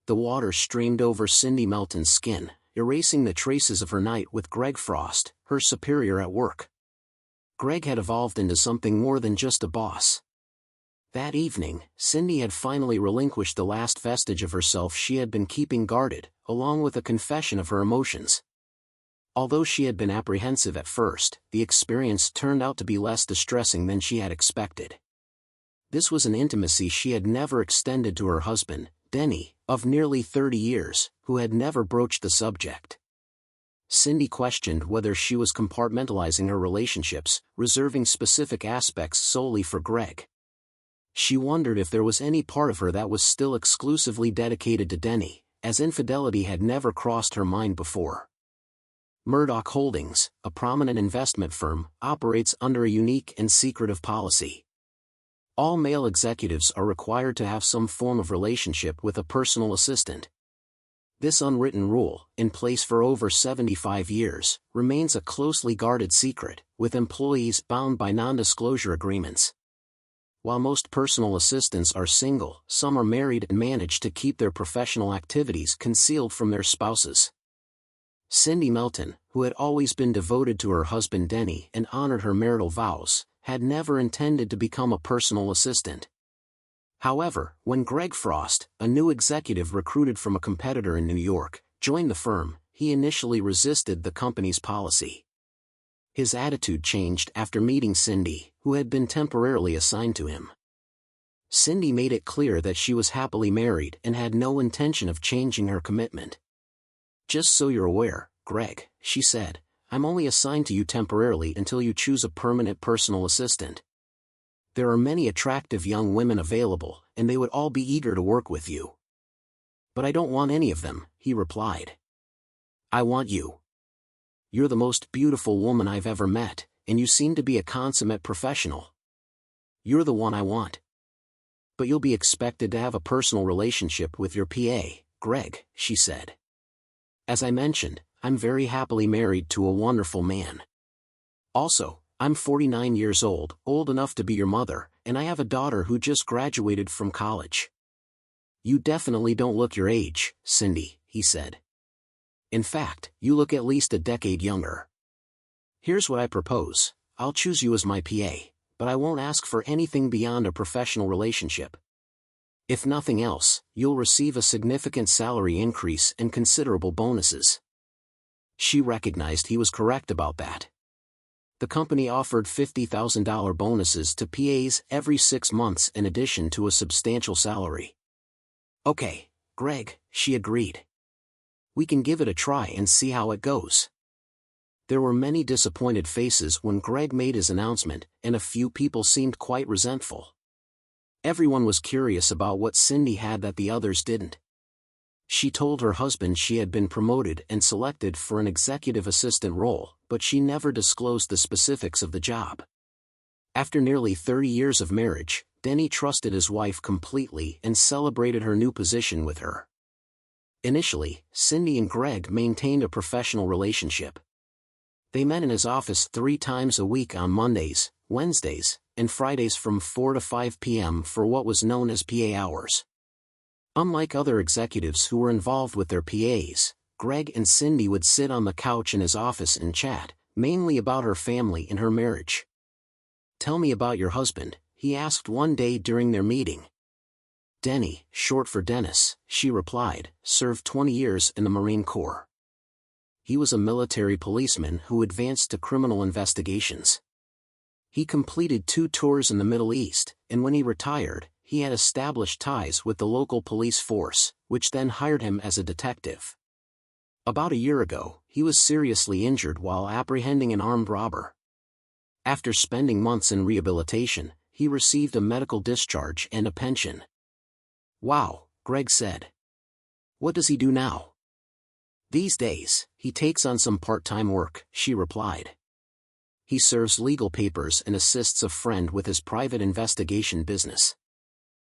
The water streamed over Cindy Melton's skin, erasing the traces of her night with Greg Frost, her superior at work. Greg had evolved into something more than just a boss. That evening, Cindy had finally relinquished the last vestige of herself she had been keeping guarded, along with a confession of her emotions. Although she had been apprehensive at first, the experience turned out to be less distressing than she had expected. This was an intimacy she had never extended to her husband, Denny, of nearly 30 years, who had never broached the subject. Cindy questioned whether she was compartmentalizing her relationships, reserving specific aspects solely for Greg. She wondered if there was any part of her that was still exclusively dedicated to Denny, as infidelity had never crossed her mind before. Murdoch Holdings, a prominent investment firm, operates under a unique and secretive policy. All male executives are required to have some form of relationship with a personal assistant. This unwritten rule, in place for over 75 years, remains a closely guarded secret, with employees bound by non-disclosure agreements. While most personal assistants are single, some are married and manage to keep their professional activities concealed from their spouses. Cindy Melton, who had always been devoted to her husband Denny and honored her marital vows, had never intended to become a personal assistant. However, when Greg Frost, a new executive recruited from a competitor in New York, joined the firm, he initially resisted the company's policy. His attitude changed after meeting Cindy, who had been temporarily assigned to him. Cindy made it clear that she was happily married and had no intention of changing her commitment. "Just so you're aware, Greg," she said, "I'm only assigned to you temporarily until you choose a permanent personal assistant. There are many attractive young women available, and they would all be eager to work with you." "But I don't want any of them," he replied. "I want you. You're the most beautiful woman I've ever met, and you seem to be a consummate professional. You're the one I want. But you'll be expected to have a personal relationship with your PA, Greg," she said. "As I mentioned, I'm very happily married to a wonderful man. Also, I'm 49 years old enough to be your mother, and I have a daughter who just graduated from college." "You definitely don't look your age, Cindy," he said. "In fact, you look at least a decade younger. Here's what I propose. I'll choose you as my PA, but I won't ask for anything beyond a professional relationship. If nothing else, you'll receive a significant salary increase and considerable bonuses." She recognized he was correct about that. The company offered $50,000 bonuses to PAs every 6 months in addition to a substantial salary. "Okay, Greg," she agreed. "We can give it a try and see how it goes." There were many disappointed faces when Greg made his announcement, and a few people seemed quite resentful. Everyone was curious about what Cindy had that the others didn't. She told her husband she had been promoted and selected for an executive assistant role, but she never disclosed the specifics of the job. After nearly 30 years of marriage, Denny trusted his wife completely and celebrated her new position with her. Initially, Cindy and Greg maintained a professional relationship. They met in his office 3 times a week on Mondays, Wednesdays, and Fridays from 4 to 5 p.m. for what was known as PA hours. Unlike other executives who were involved with their PAs, Greg and Cindy would sit on the couch in his office and chat, mainly about her family and her marriage. "Tell me about your husband," he asked one day during their meeting. "Denny, short for Dennis," she replied, "served 20 years in the Marine Corps. He was a military policeman who advanced to criminal investigations. He completed 2 tours in the Middle East, and when he retired, he had established ties with the local police force, which then hired him as a detective. About a year ago, he was seriously injured while apprehending an armed robber. After spending months in rehabilitation, he received a medical discharge and a pension." "Wow," Greg said. "What does he do now?" "These days, he takes on some part-time work," she replied. "He serves legal papers and assists a friend with his private investigation business.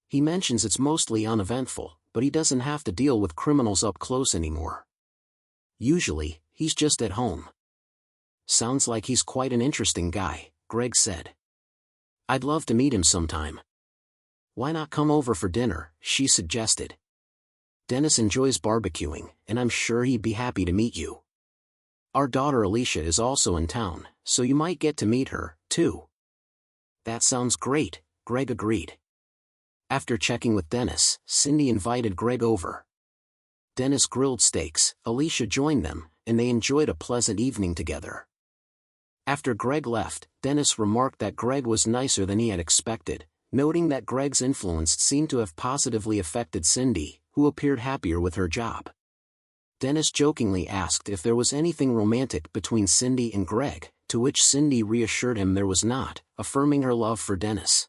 He mentions it's mostly uneventful, but he doesn't have to deal with criminals up close anymore. Usually, he's just at home." "Sounds like he's quite an interesting guy," Greg said. "I'd love to meet him sometime." "Why not come over for dinner?" she suggested. Dennis enjoys barbecuing, and I'm sure he'd be happy to meet you. Our daughter Alicia is also in town, so you might get to meet her, too. That sounds great, Greg agreed. After checking with Dennis, Cindy invited Greg over. Dennis grilled steaks, Alicia joined them, and they enjoyed a pleasant evening together. After Greg left, Dennis remarked that Greg was nicer than he had expected, noting that Greg's influence seemed to have positively affected Cindy, who appeared happier with her job. Dennis jokingly asked if there was anything romantic between Cindy and Greg, to which Cindy reassured him there was not, affirming her love for Dennis.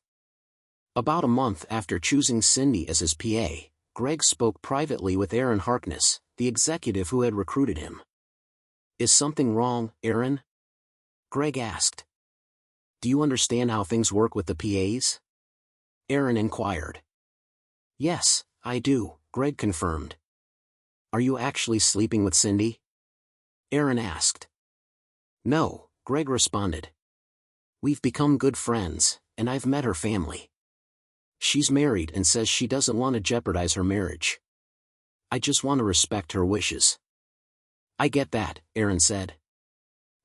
About a month after choosing Cindy as his PA, Greg spoke privately with Aaron Harkness, the executive who had recruited him. "Is something wrong, Aaron?" Greg asked. "Do you understand how things work with the PAs?" Aaron inquired. "Yes, I do," Greg confirmed. "Are you actually sleeping with Cindy?" Aaron asked. "No," Greg responded. "We've become good friends, and I've met her family. She's married and says she doesn't want to jeopardize her marriage. I just want to respect her wishes." "I get that," Aaron said.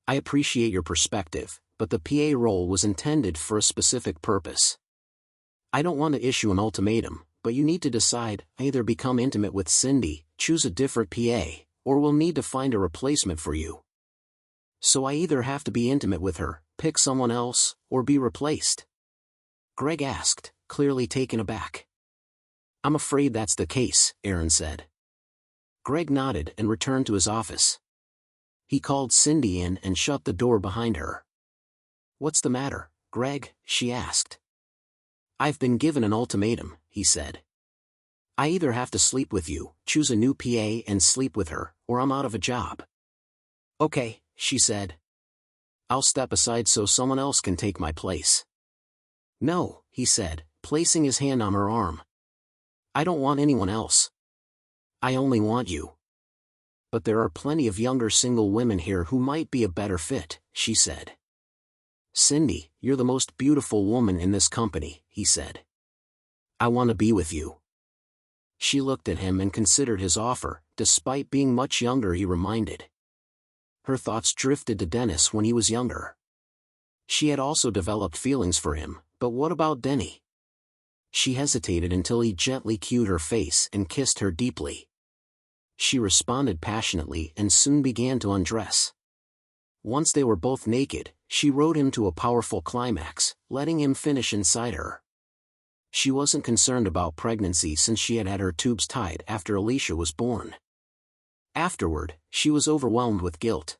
"I appreciate your perspective, but the PA role was intended for a specific purpose. I don't want to issue an ultimatum, but you need to decide, either become intimate with Cindy, choose a different PA, or we'll need to find a replacement for you. So I either have to be intimate with her, pick someone else, or be replaced?" Greg asked, clearly taken aback. "I'm afraid that's the case," Aaron said. Greg nodded and returned to his office. He called Cindy in and shut the door behind her. "What's the matter, Greg?" she asked. "I've been given an ultimatum," he said. "I either have to sleep with you, choose a new PA and sleep with her, or I'm out of a job." "Okay," she said. "I'll step aside so someone else can take my place." "No," he said, placing his hand on her arm. "I don't want anyone else. I only want you." "But there are plenty of younger single women here who might be a better fit," she said. "Cindy, you're the most beautiful woman in this company," he said. "I want to be with you." She looked at him and considered his offer, despite being much younger, he reminded. Her thoughts drifted to Dennis when he was younger. She had also developed feelings for him, but what about Denny? She hesitated until he gently cued her face and kissed her deeply. She responded passionately and soon began to undress. Once they were both naked, she rode him to a powerful climax, letting him finish inside her. She wasn't concerned about pregnancy since she had had her tubes tied after Alicia was born. Afterward, she was overwhelmed with guilt.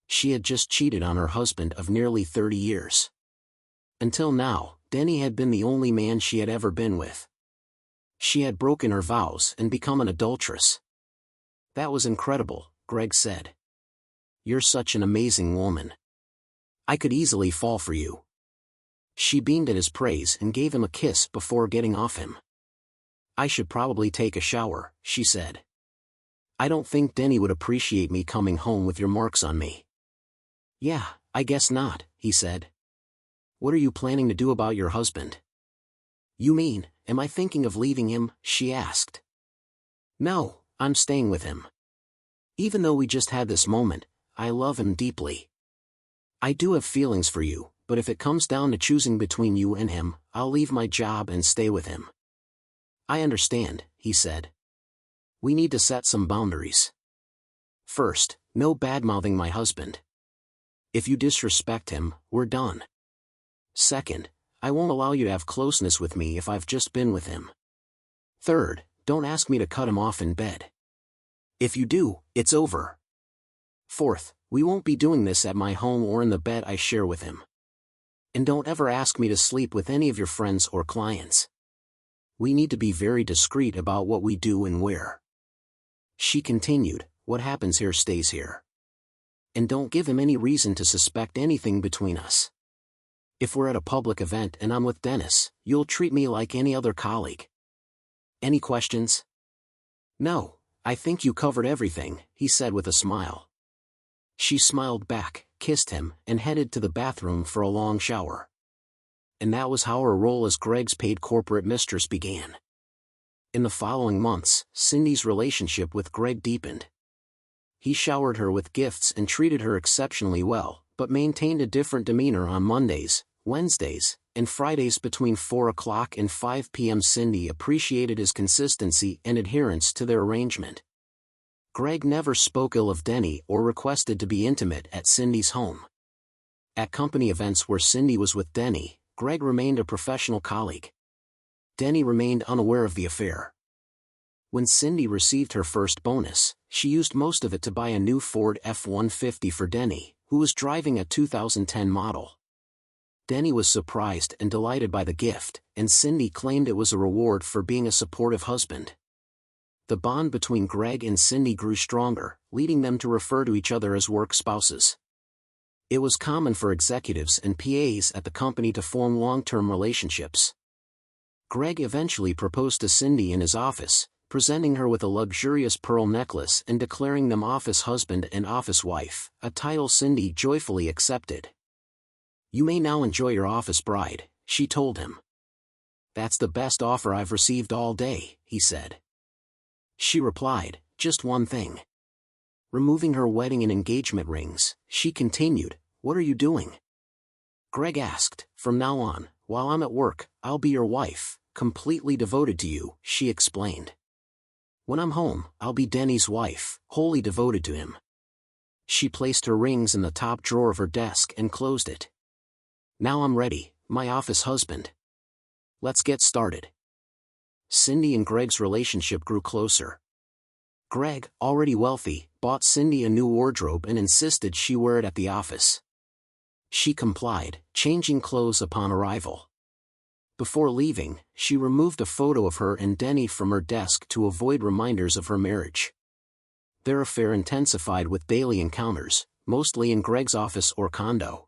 She had just cheated on her husband of nearly 30 years. Until now, Denny had been the only man she had ever been with. She had broken her vows and become an adulteress. "That was incredible," Greg said. "You're such an amazing woman. I could easily fall for you." She beamed at his praise and gave him a kiss before getting off him. "I should probably take a shower," she said. "I don't think Denny would appreciate me coming home with your marks on me." "Yeah, I guess not," he said. "What are you planning to do about your husband?" "You mean, am I thinking of leaving him?" she asked. "No, I'm staying with him. Even though we just had this moment, I love him deeply. I do have feelings for you, but if it comes down to choosing between you and him, I'll leave my job and stay with him." "I understand," he said. "We need to set some boundaries. First, no bad-mouthing my husband. If you disrespect him, we're done. Second, I won't allow you to have closeness with me if I've just been with him. Third, don't ask me to cut him off in bed. If you do, it's over. Fourth, we won't be doing this at my home or in the bed I share with him. And don't ever ask me to sleep with any of your friends or clients. We need to be very discreet about what we do and where." She continued, "What happens here stays here. And don't give him any reason to suspect anything between us. If we're at a public event and I'm with Dennis, you'll treat me like any other colleague. Any questions?" "No, I think you covered everything," he said with a smile. She smiled back, kissed him, and headed to the bathroom for a long shower. And that was how her role as Greg's paid corporate mistress began. In the following months, Cindy's relationship with Greg deepened. He showered her with gifts and treated her exceptionally well, but maintained a different demeanor on Mondays, Wednesdays, and Fridays between 4 o'clock and 5 p.m. Cindy appreciated his consistency and adherence to their arrangement. Greg never spoke ill of Denny or requested to be intimate at Cindy's home. At company events where Cindy was with Denny, Greg remained a professional colleague. Denny remained unaware of the affair. When Cindy received her first bonus, she used most of it to buy a new Ford F-150 for Denny, who was driving a 2010 model. Denny was surprised and delighted by the gift, and Cindy claimed it was a reward for being a supportive husband. The bond between Greg and Cindy grew stronger, leading them to refer to each other as work spouses. It was common for executives and PAs at the company to form long-term relationships. Greg eventually proposed to Cindy in his office, presenting her with a luxurious pearl necklace and declaring them office husband and office wife, a title Cindy joyfully accepted. "You may now enjoy your office bride," she told him. "That's the best offer I've received all day," he said. She replied, "Just one thing." Removing her wedding and engagement rings, she continued, "What are you doing?" Greg asked, "From now on, while I'm at work, I'll be your wife, completely devoted to you," she explained. "When I'm home, I'll be Denny's wife, wholly devoted to him." She placed her rings in the top drawer of her desk and closed it. "Now I'm ready, my office husband. Let's get started." Cindy and Greg's relationship grew closer. Greg, already wealthy, bought Cindy a new wardrobe and insisted she wear it at the office. She complied, changing clothes upon arrival. Before leaving, she removed a photo of her and Denny from her desk to avoid reminders of her marriage. Their affair intensified with daily encounters, mostly in Greg's office or condo.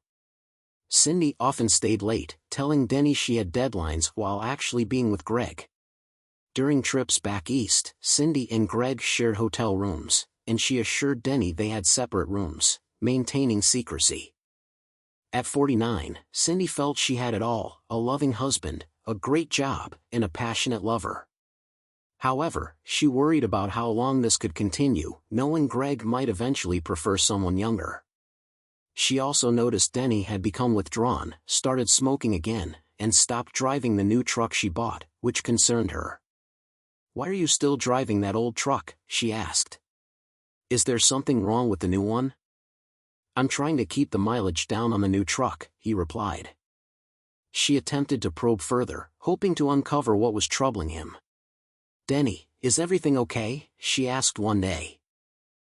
Cindy often stayed late, telling Denny she had deadlines while actually being with Greg. During trips back east, Cindy and Greg shared hotel rooms, and she assured Denny they had separate rooms, maintaining secrecy. At 49, Cindy felt she had it all: a loving husband, a great job, and a passionate lover. However, she worried about how long this could continue, knowing Greg might eventually prefer someone younger. She also noticed Denny had become withdrawn, started smoking again, and stopped driving the new truck she bought, which concerned her. "Why are you still driving that old truck?" she asked. "Is there something wrong with the new one?" "I'm trying to keep the mileage down on the new truck," he replied. She attempted to probe further, hoping to uncover what was troubling him. "Denny, is everything okay?" she asked one day.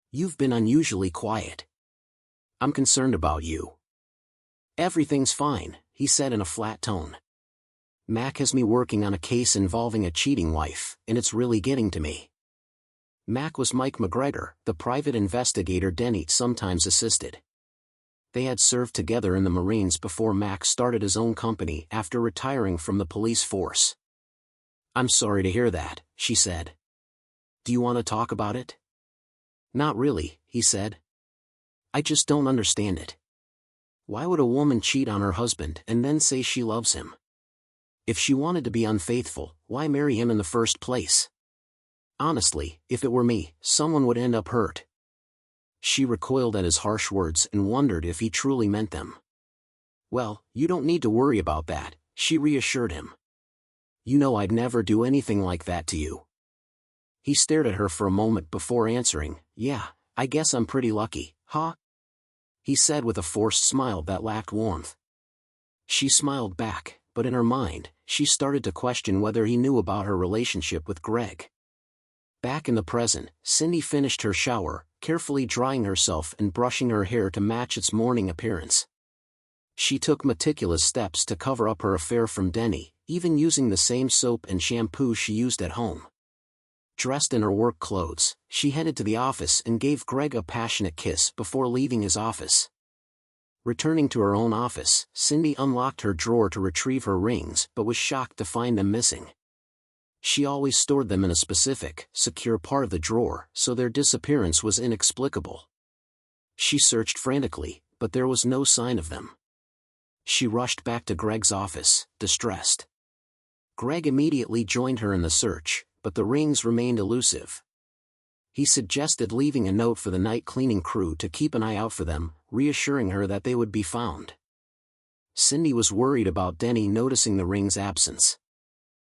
"You've been unusually quiet. I'm concerned about you." "Everything's fine," he said in a flat tone. "Mac has me working on a case involving a cheating wife, and it's really getting to me." Mac was Mike McGregor, the private investigator Denny sometimes assisted. They had served together in the Marines before Mac started his own company after retiring from the police force. "I'm sorry to hear that," she said. "Do you want to talk about it?" "Not really," he said. "I just don't understand it. Why would a woman cheat on her husband and then say she loves him? If she wanted to be unfaithful, why marry him in the first place? Honestly, if it were me, someone would end up hurt." She recoiled at his harsh words and wondered if he truly meant them. "Well, you don't need to worry about that," she reassured him. "You know I'd never do anything like that to you." He stared at her for a moment before answering, "Yeah, I guess I'm pretty lucky, huh?" he said with a forced smile that lacked warmth. She smiled back, but in her mind, she started to question whether he knew about her relationship with Greg. Back in the present, Cindy finished her shower, carefully drying herself and brushing her hair to match its morning appearance. She took meticulous steps to cover up her affair from Denny, even using the same soap and shampoo she used at home. Dressed in her work clothes, she headed to the office and gave Greg a passionate kiss before leaving his office. Returning to her own office, Cindy unlocked her drawer to retrieve her rings but was shocked to find them missing. She always stored them in a specific, secure part of the drawer, so their disappearance was inexplicable. She searched frantically, but there was no sign of them. She rushed back to Greg's office, distressed. Greg immediately joined her in the search, but the rings remained elusive. He suggested leaving a note for the night cleaning crew to keep an eye out for them, reassuring her that they would be found. Cindy was worried about Denny noticing the rings' absence.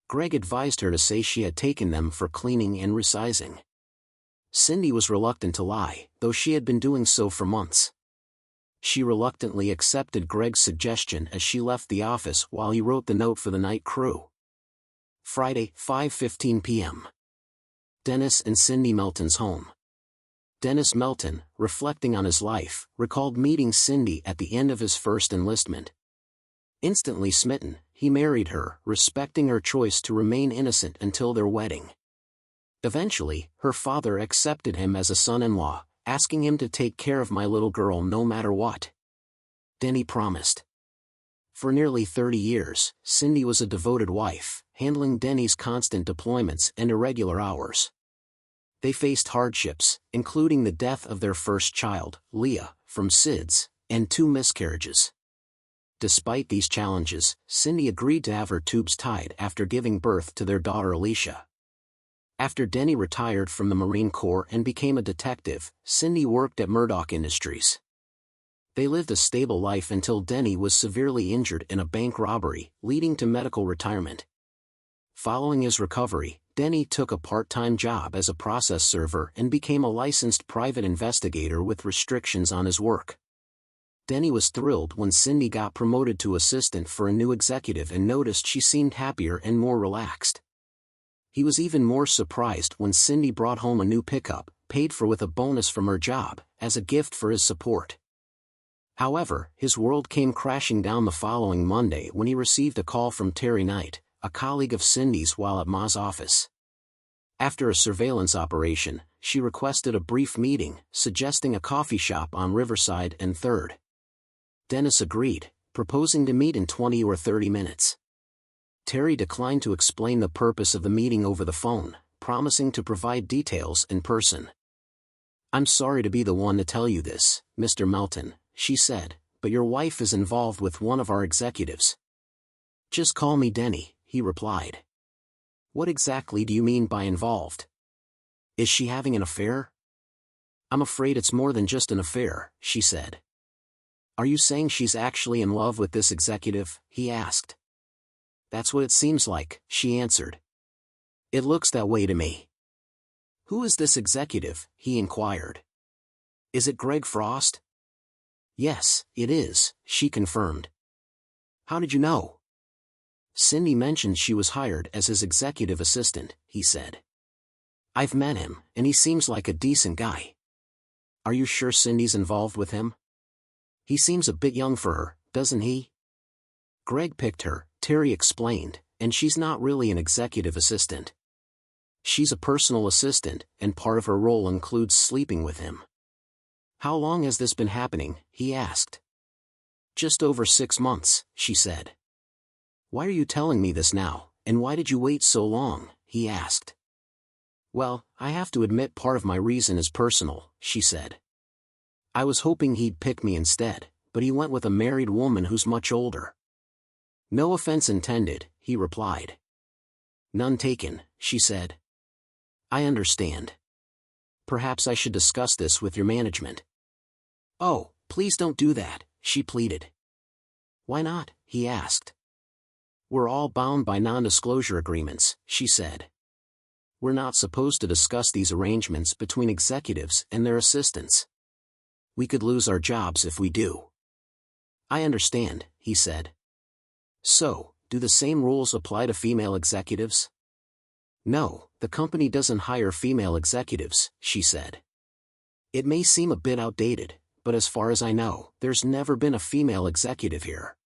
Greg advised her to say she had taken them for cleaning and resizing. Cindy was reluctant to lie, though she had been doing so for months. She reluctantly accepted Greg's suggestion as she left the office while he wrote the note for the night crew. Friday, 5:15 p.m. Dennis and Cindy Melton's home. Dennis Melton, reflecting on his life, recalled meeting Cindy at the end of his first enlistment. Instantly smitten, he married her, respecting her choice to remain innocent until their wedding. Eventually, her father accepted him as a son-in-law, asking him to take care of my little girl no matter what. Denny promised. For nearly 30 years, Cindy was a devoted wife, handling Denny's constant deployments and irregular hours. They faced hardships, including the death of their first child, Leah, from SIDS, and 2 miscarriages. Despite these challenges, Cindy agreed to have her tubes tied after giving birth to their daughter Alicia. After Denny retired from the Marine Corps and became a detective, Cindy worked at Murdoch Industries. They lived a stable life until Denny was severely injured in a bank robbery, leading to medical retirement. Following his recovery, Denny took a part-time job as a process server and became a licensed private investigator with restrictions on his work. Denny was thrilled when Cindy got promoted to assistant for a new executive and noticed she seemed happier and more relaxed. He was even more surprised when Cindy brought home a new pickup, paid for with a bonus from her job, as a gift for his support. However, his world came crashing down the following Monday when he received a call from Terry Knight, a colleague of Cindy's while at Ma's office. After a surveillance operation, she requested a brief meeting, suggesting a coffee shop on Riverside and 3rd. Dennis agreed, proposing to meet in 20 or 30 minutes. Terry declined to explain the purpose of the meeting over the phone, promising to provide details in person. "I'm sorry to be the one to tell you this, Mr. Melton," she said, "but your wife is involved with one of our executives." "Just call me Denny," he replied. "What exactly do you mean by involved? Is she having an affair?" "I'm afraid it's more than just an affair," she said. "Are you saying she's actually in love with this executive?" he asked. "That's what it seems like," she answered. "It looks that way to me." "Who is this executive?" he inquired. "Is it Greg Frost?" "Yes, it is," she confirmed. "How did you know?" "Cindy mentioned she was hired as his executive assistant," he said. "I've met him, and he seems like a decent guy." "Are you sure Cindy's involved with him? He seems a bit young for her, doesn't he?" "Greg picked her," Terry explained, "and she's not really an executive assistant. She's a personal assistant, and part of her role includes sleeping with him." "How long has this been happening?" he asked. "Just over 6 months," she said. "Why are you telling me this now, and why did you wait so long?" he asked. "Well, I have to admit part of my reason is personal," she said. "I was hoping he'd pick me instead, but he went with a married woman who's much older." "No offense intended," he replied. "None taken," she said. "I understand. Perhaps I should discuss this with your management." "Oh, please don't do that," she pleaded. "Why not?" he asked. "We're all bound by non-disclosure agreements," she said. "We're not supposed to discuss these arrangements between executives and their assistants. We could lose our jobs if we do." "I understand," he said. "So, do the same rules apply to female executives?" "No, the company doesn't hire female executives," she said. "It may seem a bit outdated, but as far as I know, there's never been a female executive here.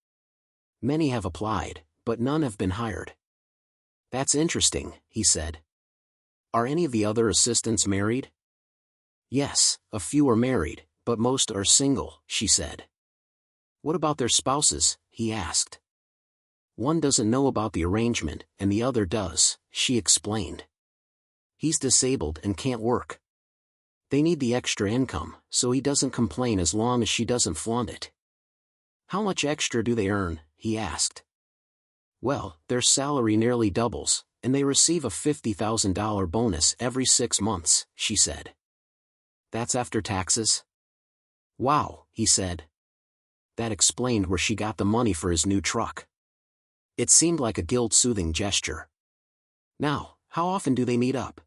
Many have applied, but none have been hired." "That's interesting," he said. "Are any of the other assistants married?" "Yes, a few are married, but most are single," she said. "What about their spouses?" he asked. "One doesn't know about the arrangement, and the other does," she explained. "He's disabled and can't work. They need the extra income, so he doesn't complain as long as she doesn't flaunt it." "How much extra do they earn?" he asked. "Well, their salary nearly doubles, and they receive a $50,000 bonus every 6 months, she said. That's after taxes? Wow, he said. That explained where she got the money for his new truck. It seemed like a guilt-soothing gesture. Now, how often do they meet up?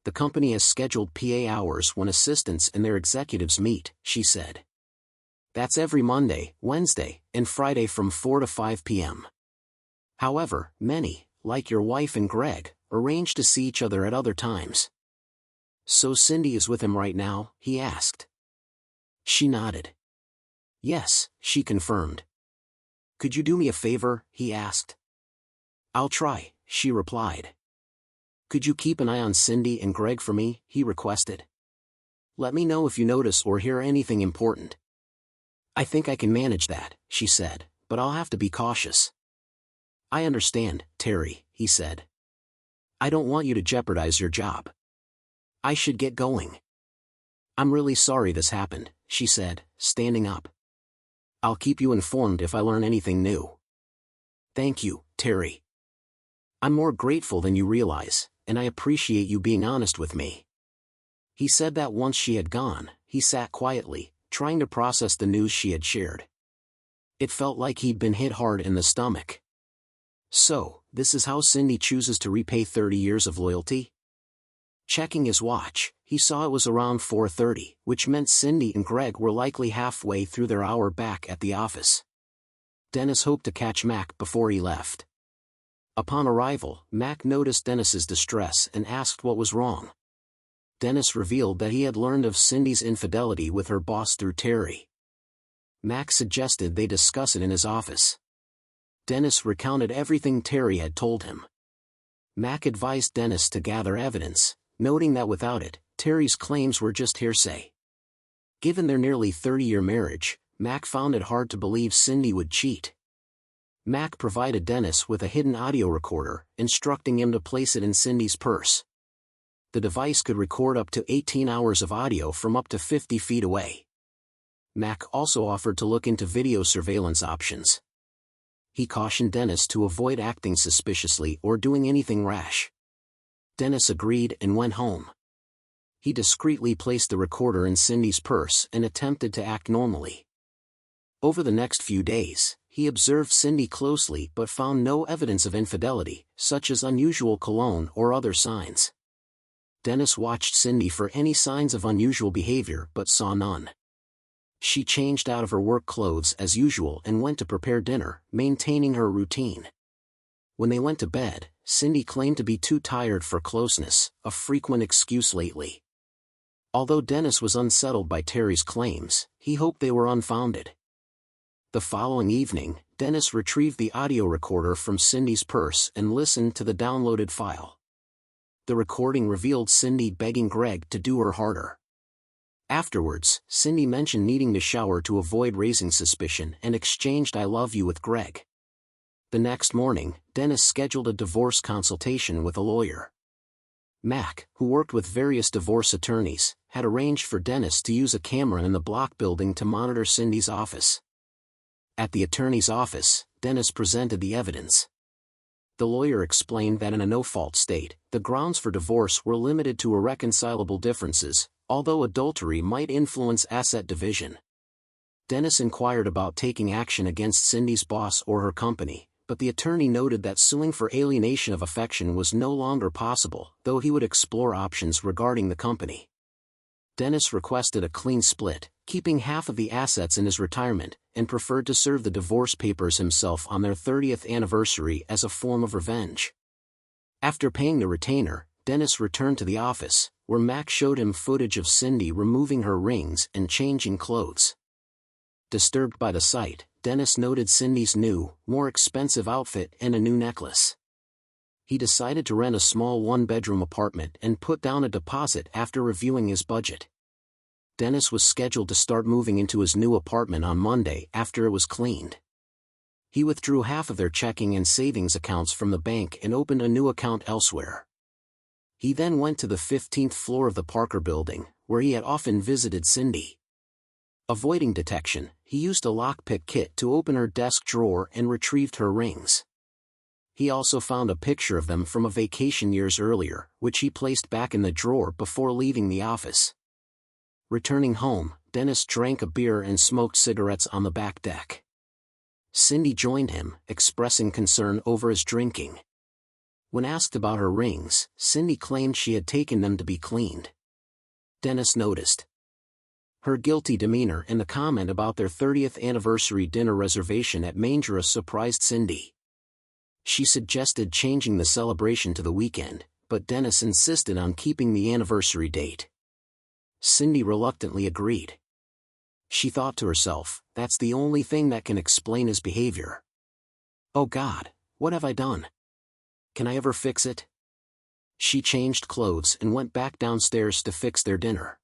The company has scheduled PA hours when assistants and their executives meet, she said. That's every Monday, Wednesday, and Friday from 4 to 5 p.m. However, many, like your wife and Greg, arrange to see each other at other times. So Cindy is with him right now? He asked. She nodded. Yes, she confirmed. Could you do me a favor? He asked. I'll try, she replied. Could you keep an eye on Cindy and Greg for me? He requested. Let me know if you notice or hear anything important. I think I can manage that, she said, but I'll have to be cautious. I understand, Terry, he said. I don't want you to jeopardize your job. I should get going. I'm really sorry this happened, she said, standing up. I'll keep you informed if I learn anything new. Thank you, Terry. I'm more grateful than you realize, and I appreciate you being honest with me. He said that once she had gone, he sat quietly, trying to process the news she had shared. It felt like he'd been hit hard in the stomach. So, this is how Cindy chooses to repay 30 years of loyalty? Checking his watch, he saw it was around 4:30, which meant Cindy and Greg were likely halfway through their hour back at the office. Dennis hoped to catch Mac before he left. Upon arrival, Mac noticed Dennis's distress and asked what was wrong. Dennis revealed that he had learned of Cindy's infidelity with her boss through Terry. Mac suggested they discuss it in his office. Dennis recounted everything Terry had told him. Mac advised Dennis to gather evidence, noting that without it, Terry's claims were just hearsay. Given their nearly 30-year marriage, Mac found it hard to believe Cindy would cheat. Mac provided Dennis with a hidden audio recorder, instructing him to place it in Cindy's purse. The device could record up to 18 hours of audio from up to 50 feet away. Mac also offered to look into video surveillance options. He cautioned Dennis to avoid acting suspiciously or doing anything rash. Dennis agreed and went home. He discreetly placed the recorder in Cindy's purse and attempted to act normally. Over the next few days, he observed Cindy closely but found no evidence of infidelity, such as unusual cologne or other signs. Dennis watched Cindy for any signs of unusual behavior but saw none. She changed out of her work clothes as usual and went to prepare dinner, maintaining her routine. When they went to bed, Cindy claimed to be too tired for closeness, a frequent excuse lately. Although Dennis was unsettled by Terry's claims, he hoped they were unfounded. The following evening, Dennis retrieved the audio recorder from Cindy's purse and listened to the downloaded file. The recording revealed Cindy begging Greg to do her harder. Afterwards, Cindy mentioned needing to shower to avoid raising suspicion and exchanged "I love you" with Greg. The next morning, Dennis scheduled a divorce consultation with a lawyer. Mac, who worked with various divorce attorneys, had arranged for Dennis to use a camera in the block building to monitor Cindy's office. At the attorney's office, Dennis presented the evidence. The lawyer explained that in a no-fault state, the grounds for divorce were limited to irreconcilable differences, although adultery might influence asset division. Dennis inquired about taking action against Cindy's boss or her company, but the attorney noted that suing for alienation of affection was no longer possible, though he would explore options regarding the company. Dennis requested a clean split, keeping half of the assets in his retirement, and preferred to serve the divorce papers himself on their 30th anniversary as a form of revenge. After paying the retainer, Dennis returned to the office, where Mac showed him footage of Cindy removing her rings and changing clothes. Disturbed by the sight, Dennis noted Cindy's new, more expensive outfit and a new necklace. He decided to rent a small one-bedroom apartment and put down a deposit after reviewing his budget. Dennis was scheduled to start moving into his new apartment on Monday after it was cleaned. He withdrew half of their checking and savings accounts from the bank and opened a new account elsewhere. He then went to the 15th floor of the Parker building, where he had often visited Cindy. Avoiding detection, he used a lockpick kit to open her desk drawer and retrieved her rings. He also found a picture of them from a vacation years earlier, which he placed back in the drawer before leaving the office. Returning home, Dennis drank a beer and smoked cigarettes on the back deck. Cindy joined him, expressing concern over his drinking. When asked about her rings, Cindy claimed she had taken them to be cleaned. Dennis noticed her guilty demeanor, and the comment about their 30th anniversary dinner reservation at Mangera surprised Cindy. She suggested changing the celebration to the weekend, but Dennis insisted on keeping the anniversary date. Cindy reluctantly agreed. She thought to herself, that's the only thing that can explain his behavior. Oh God, what have I done? Can I ever fix it? She changed clothes and went back downstairs to fix their dinner.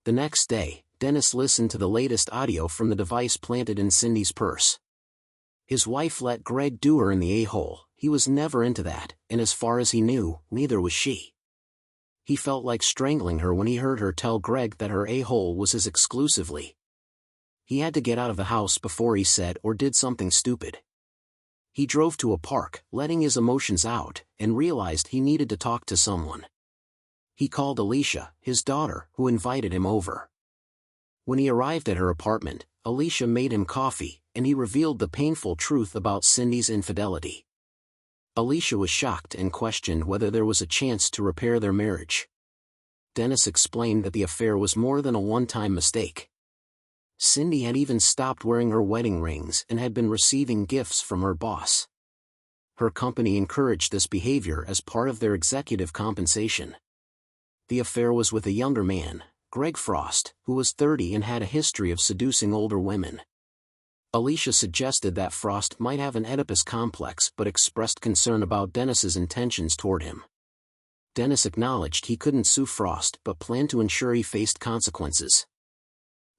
The next day, Dennis listened to the latest audio from the device planted in Cindy's purse. His wife let Greg do her in the a-hole. He was never into that, and as far as he knew, neither was she. He felt like strangling her when he heard her tell Greg that her a-hole was his exclusively. He had to get out of the house before he said or did something stupid. He drove to a park, letting his emotions out, and realized he needed to talk to someone. He called Alicia, his daughter, who invited him over. When he arrived at her apartment, Alicia made him coffee, and he revealed the painful truth about Cindy's infidelity. Alicia was shocked and questioned whether there was a chance to repair their marriage. Dennis explained that the affair was more than a one-time mistake. Cindy had even stopped wearing her wedding rings and had been receiving gifts from her boss. Her company encouraged this behavior as part of their executive compensation. The affair was with a younger man, Greg Frost, who was 30 and had a history of seducing older women. Alicia suggested that Frost might have an Oedipus complex but expressed concern about Dennis's intentions toward him. Dennis acknowledged he couldn't sue Frost but planned to ensure he faced consequences.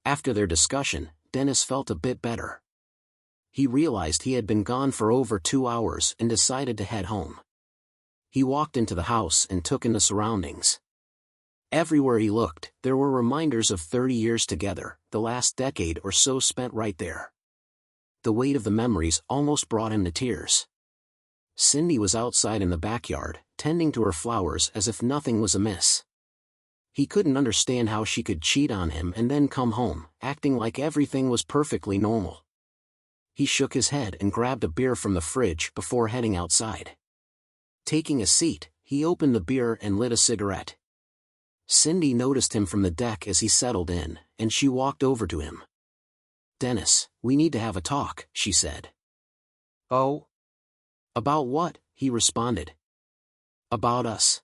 After their discussion, Dennis felt a bit better. He realized he had been gone for over 2 hours and decided to head home. He walked into the house and took in the surroundings. Everywhere he looked, there were reminders of 30 years together, the last decade or so spent right there. The weight of the memories almost brought him to tears. Cindy was outside in the backyard, tending to her flowers as if nothing was amiss. He couldn't understand how she could cheat on him and then come home, acting like everything was perfectly normal. He shook his head and grabbed a beer from the fridge before heading outside. Taking a seat, he opened the beer and lit a cigarette. Cindy noticed him from the deck as he settled in, and she walked over to him. "Dennis, we need to have a talk," she said. "Oh? About what?" he responded. "About us.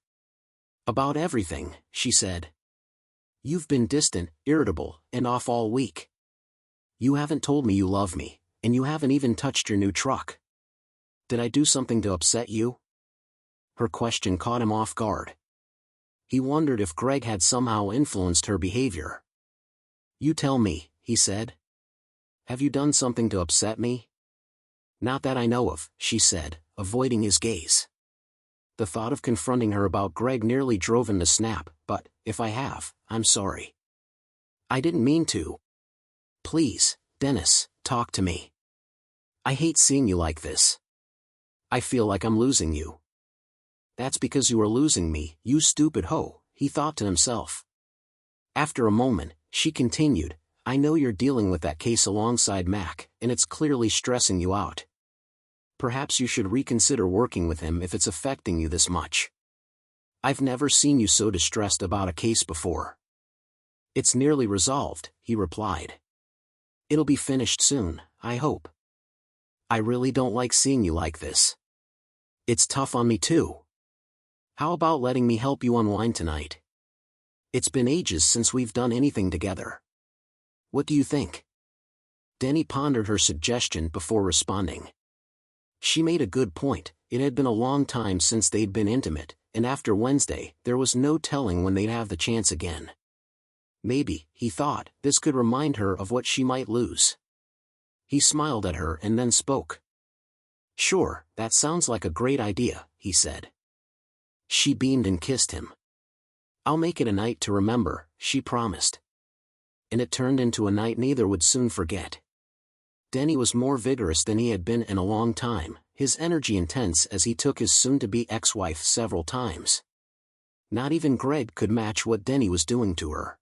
About everything," she said. "You've been distant, irritable, and off all week. You haven't told me you love me, and you haven't even touched your new truck. Did I do something to upset you?" Her question caught him off guard. He wondered if Greg had somehow influenced her behavior. "You tell me," he said. "Have you done something to upset me?" "Not that I know of," she said, avoiding his gaze. The thought of confronting her about Greg nearly drove him to snap, "But, if I have, I'm sorry. I didn't mean to. Please, Dennis, talk to me. I hate seeing you like this. I feel like I'm losing you." "That's because you are losing me, you stupid hoe," he thought to himself. After a moment, she continued, "I know you're dealing with that case alongside Mac, and it's clearly stressing you out. Perhaps you should reconsider working with him if it's affecting you this much. I've never seen you so distressed about a case before." "It's nearly resolved," he replied. "It'll be finished soon, I hope. I really don't like seeing you like this. It's tough on me too. How about letting me help you unwind tonight? It's been ages since we've done anything together. What do you think?" Denny pondered her suggestion before responding. She made a good point. It had been a long time since they'd been intimate, and after Wednesday, there was no telling when they'd have the chance again. Maybe, he thought, this could remind her of what she might lose. He smiled at her and then spoke. "Sure, that sounds like a great idea," he said. She beamed and kissed him. "I'll make it a night to remember," she promised. And it turned into a night neither would soon forget. Denny was more vigorous than he had been in a long time, his energy intense as he took his soon-to-be ex-wife several times. Not even Greg could match what Denny was doing to her.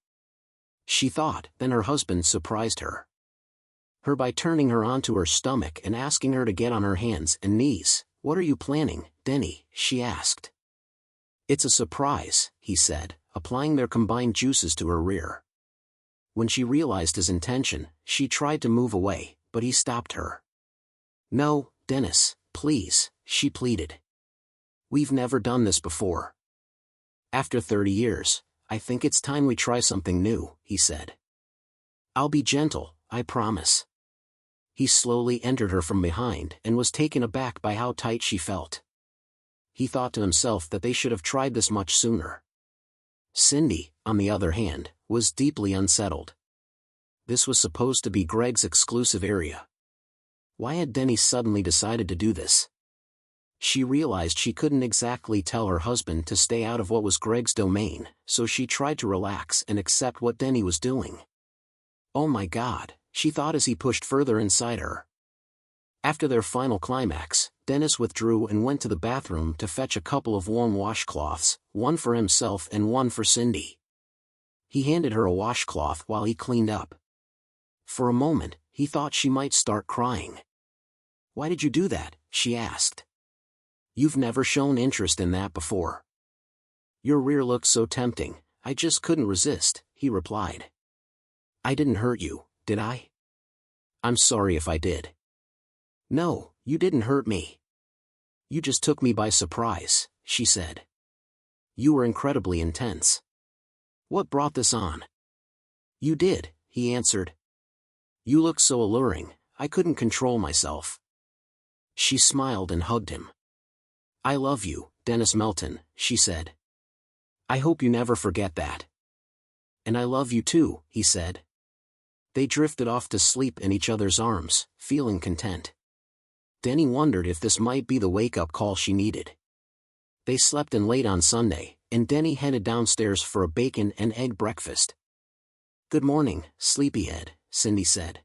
She thought, then her husband surprised her. By turning her onto her stomach and asking her to get on her hands and knees. "What are you planning, Denny?" she asked. "It's a surprise," he said, applying their combined juices to her rear. When she realized his intention, she tried to move away, but he stopped her. "No, Dennis, please," she pleaded. "We've never done this before. After 30 years, I think it's time we try something new," he said. "I'll be gentle, I promise." He slowly entered her from behind and was taken aback by how tight she felt. He thought to himself that they should have tried this much sooner. Cindy, on the other hand, was deeply unsettled. This was supposed to be Greg's exclusive area. Why had Denny suddenly decided to do this? She realized she couldn't exactly tell her husband to stay out of what was Greg's domain, so she tried to relax and accept what Denny was doing. "Oh my God," she thought as he pushed further inside her. After their final climax, Dennis withdrew and went to the bathroom to fetch a couple of warm washcloths, one for himself and one for Cindy. He handed her a washcloth while he cleaned up. For a moment, he thought she might start crying. "Why did you do that?" she asked. "You've never shown interest in that before." "Your rear looked so tempting, I just couldn't resist," he replied. "I didn't hurt you, did I?" "I'm sorry if I did." "No, you didn't hurt me. You just took me by surprise," she said. "You were incredibly intense. What brought this on?" "You did," he answered. "You looked so alluring, I couldn't control myself." She smiled and hugged him. "I love you, Dennis Melton," she said. "I hope you never forget that." "And I love you too," he said. They drifted off to sleep in each other's arms, feeling content. Denny wondered if this might be the wake-up call she needed. They slept in late on Sunday, and Denny headed downstairs for a bacon and egg breakfast. "Good morning, sleepyhead," Cindy said.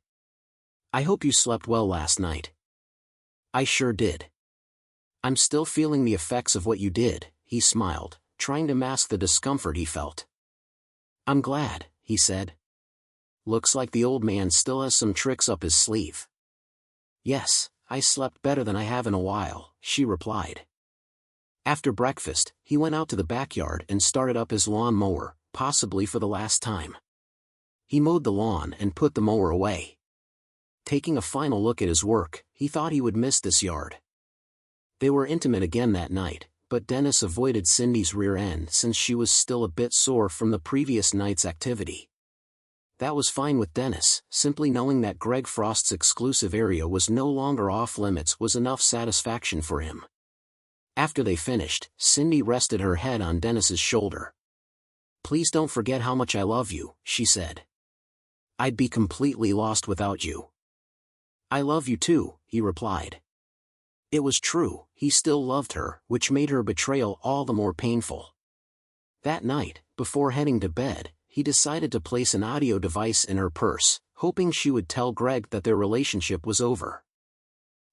"I hope you slept well last night." "I sure did." "I'm still feeling the effects of what you did," he smiled, trying to mask the discomfort he felt. "I'm glad," he said. "Looks like the old man still has some tricks up his sleeve." "Yes, I slept better than I have in a while," she replied. After breakfast, he went out to the backyard and started up his lawn mower, possibly for the last time. He mowed the lawn and put the mower away. Taking a final look at his work, he thought he would miss this yard. They were intimate again that night, but Dennis avoided Cindy's rear end since she was still a bit sore from the previous night's activity. That was fine with Dennis, simply knowing that Greg Frost's exclusive area was no longer off-limits was enough satisfaction for him. After they finished, Cindy rested her head on Dennis's shoulder. "Please don't forget how much I love you," she said. "I'd be completely lost without you." "I love you too," he replied. It was true, he still loved her, which made her betrayal all the more painful. That night, before heading to bed, he decided to place an audio device in her purse, hoping she would tell Greg that their relationship was over.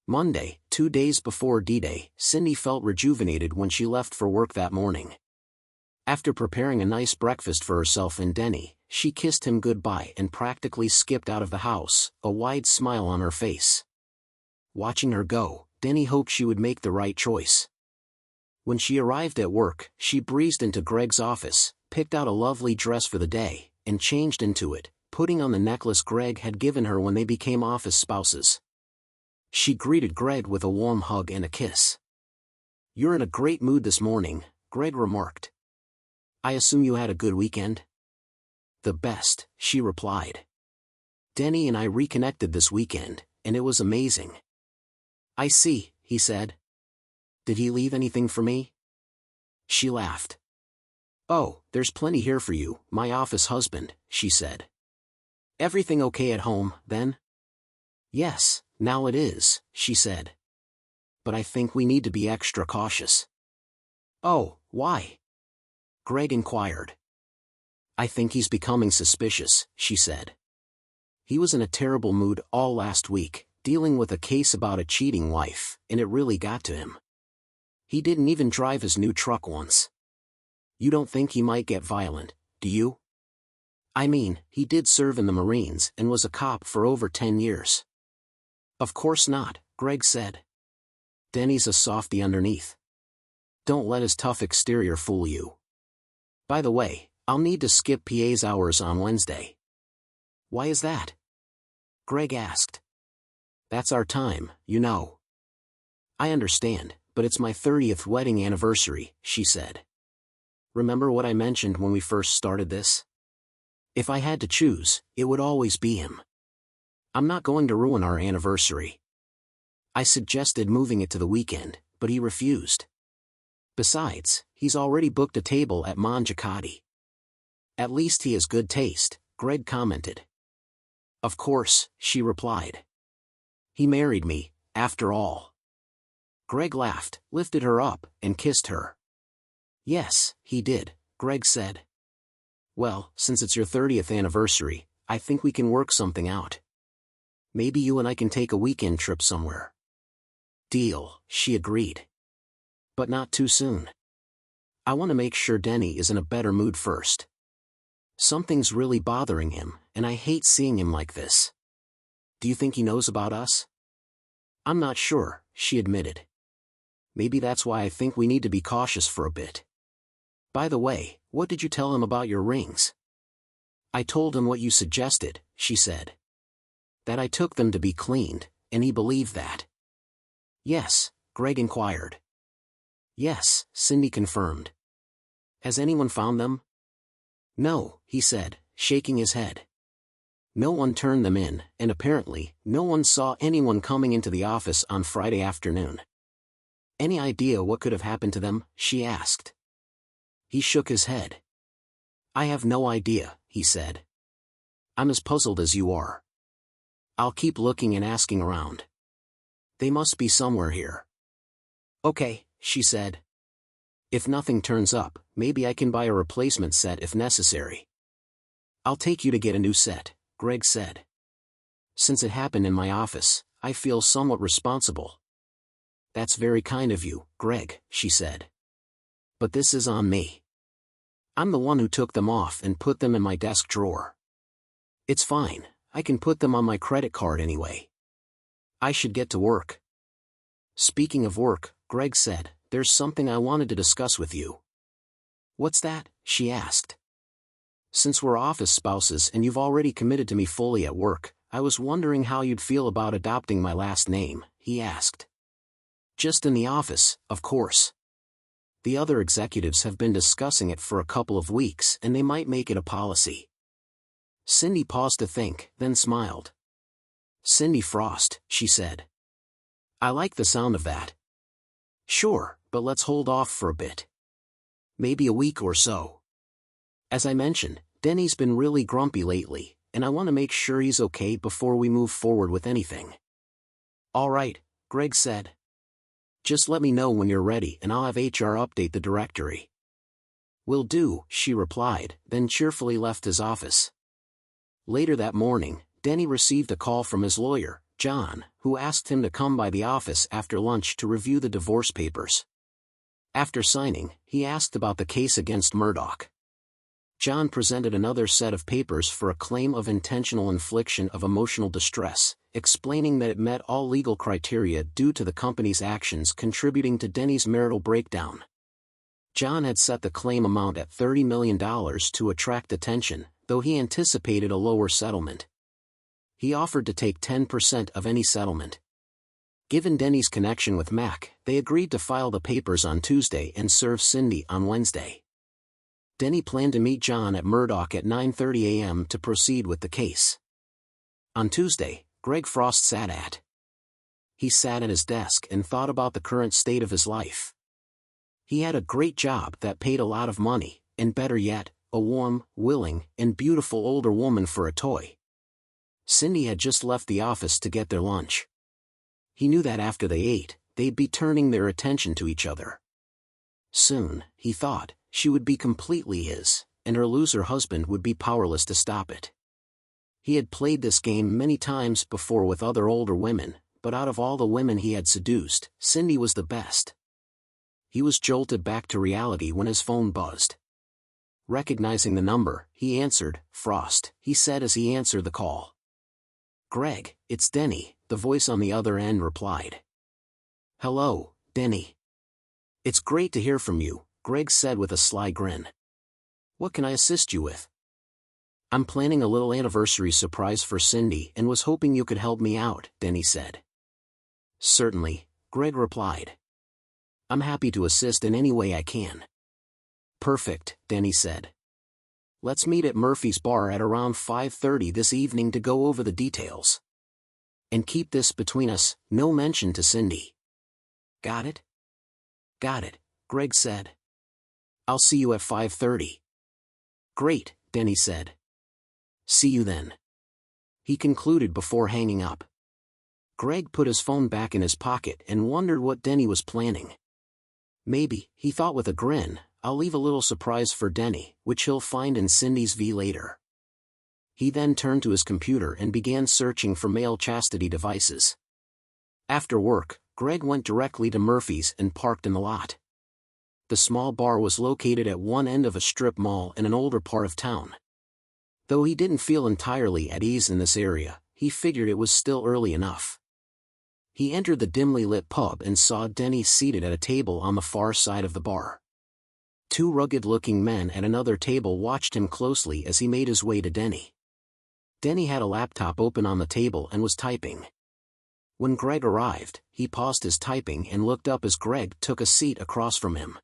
Monday, 2 days before D-Day, Cindy felt rejuvenated when she left for work that morning. After preparing a nice breakfast for herself and Denny, she kissed him goodbye and practically skipped out of the house, a wide smile on her face. Watching her go, Denny hoped she would make the right choice. When she arrived at work, she breezed into Greg's office, picked out a lovely dress for the day, and changed into it, putting on the necklace Greg had given her when they became office spouses. She greeted Greg with a warm hug and a kiss. "You're in a great mood this morning," Greg remarked. "I assume you had a good weekend?" "The best," she replied. "Denny and I reconnected this weekend, and it was amazing." "I see," he said. "Did he leave anything for me?" She laughed. "Oh, there's plenty here for you, my office husband," she said. "Everything okay at home, then?" "Yes, now it is," she said. "But I think we need to be extra cautious." "Oh, why?" Greg inquired. "I think he's becoming suspicious," she said. He was in a terrible mood all last week, dealing with a case about a cheating wife, and it really got to him. He didn't even drive his new truck once. You don't think he might get violent, do you? I mean, he did serve in the Marines and was a cop for over 10 years. Of course not, Greg said. Denny's a softy underneath. Don't let his tough exterior fool you. By the way, I'll need to skip PA's hours on Wednesday. Why is that? Greg asked. That's our time, you know. I understand, but it's my 30th wedding anniversary, she said. Remember what I mentioned when we first started this? If I had to choose, it would always be him. I'm not going to ruin our anniversary. I suggested moving it to the weekend, but he refused. Besides, he's already booked a table at Mangiacati. At least he has good taste, Greg commented. Of course, she replied. He married me, after all. Greg laughed, lifted her up, and kissed her. Yes, he did, Greg said. Well, since it's your 30th anniversary, I think we can work something out. Maybe you and I can take a weekend trip somewhere. Deal, she agreed. But not too soon. I want to make sure Denny is in a better mood first. Something's really bothering him, and I hate seeing him like this. Do you think he knows about us? I'm not sure, she admitted. Maybe that's why I think we need to be cautious for a bit. By the way, what did you tell him about your rings? I told him what you suggested, she said. That I took them to be cleaned, and he believed that. Yes, Greg inquired. Yes, Cindy confirmed. Has anyone found them? No, he said, shaking his head. No one turned them in, and apparently, no one saw anyone coming into the office on Friday afternoon. Any idea what could have happened to them? She asked. He shook his head. I have no idea, he said. I'm as puzzled as you are. I'll keep looking and asking around. They must be somewhere here. Okay, she said. If nothing turns up, maybe I can buy a replacement set if necessary. I'll take you to get a new set, Greg said. Since it happened in my office, I feel somewhat responsible. That's very kind of you, Greg, she said. But this is on me. I'm the one who took them off and put them in my desk drawer. It's fine, I can put them on my credit card anyway. I should get to work. Speaking of work, Greg said, there's something I wanted to discuss with you. What's that? She asked. Since we're office spouses and you've already committed to me fully at work, I was wondering how you'd feel about adopting my last name, he asked. Just in the office, of course. The other executives have been discussing it for a couple of weeks and they might make it a policy. Cindy paused to think, then smiled. Cindy Frost, she said. I like the sound of that. Sure, but let's hold off for a bit. Maybe a week or so. As I mentioned, Denny's been really grumpy lately, and I want to make sure he's okay before we move forward with anything. All right, Greg said. Just let me know when you're ready and I'll have HR update the directory. Will do, she replied, then cheerfully left his office. Later that morning, Denny received a call from his lawyer, John, who asked him to come by the office after lunch to review the divorce papers. After signing, he asked about the case against Murdoch. John presented another set of papers for a claim of intentional infliction of emotional distress, explaining that it met all legal criteria due to the company's actions contributing to Denny's marital breakdown. John had set the claim amount at $30 million to attract attention, though he anticipated a lower settlement. He offered to take 10% of any settlement. Given Denny's connection with Mac, they agreed to file the papers on Tuesday and serve Cindy on Wednesday. Denny planned to meet John at Murdoch at 9:30 a.m. to proceed with the case. On Tuesday, Greg Frost sat at his desk and thought about the current state of his life. He had a great job that paid a lot of money, and better yet, a warm, willing, and beautiful older woman for a toy. Cindy had just left the office to get their lunch. He knew that after they ate, they'd be turning their attention to each other. Soon, he thought, she would be completely his, and her loser husband would be powerless to stop it. He had played this game many times before with other older women, but out of all the women he had seduced, Cindy was the best. He was jolted back to reality when his phone buzzed. Recognizing the number, he answered. "Frost," he said as he answered the call. "Greg, it's Denny," the voice on the other end replied. "Hello, Denny. It's great to hear from you," Greg said with a sly grin. "What can I assist you with?" "I'm planning a little anniversary surprise for Cindy and was hoping you could help me out," Denny said. "Certainly," Greg replied. "I'm happy to assist in any way I can." "Perfect," Denny said. "Let's meet at Murphy's Bar at around 5:30 this evening to go over the details. And keep this between us, no mention to Cindy." "Got it?" "Got it," Greg said. "I'll see you at 5:30. "Great," Denny said. "See you then," he concluded before hanging up. Greg put his phone back in his pocket and wondered what Denny was planning. Maybe, he thought with a grin, I'll leave a little surprise for Denny, which he'll find in Cindy's V later. He then turned to his computer and began searching for male chastity devices. After work, Greg went directly to Murphy's and parked in the lot. The small bar was located at one end of a strip mall in an older part of town. Though he didn't feel entirely at ease in this area, he figured it was still early enough. He entered the dimly lit pub and saw Denny seated at a table on the far side of the bar. Two rugged-looking men at another table watched him closely as he made his way to Denny. Denny had a laptop open on the table and was typing. When Greg arrived, he paused his typing and looked up as Greg took a seat across from him.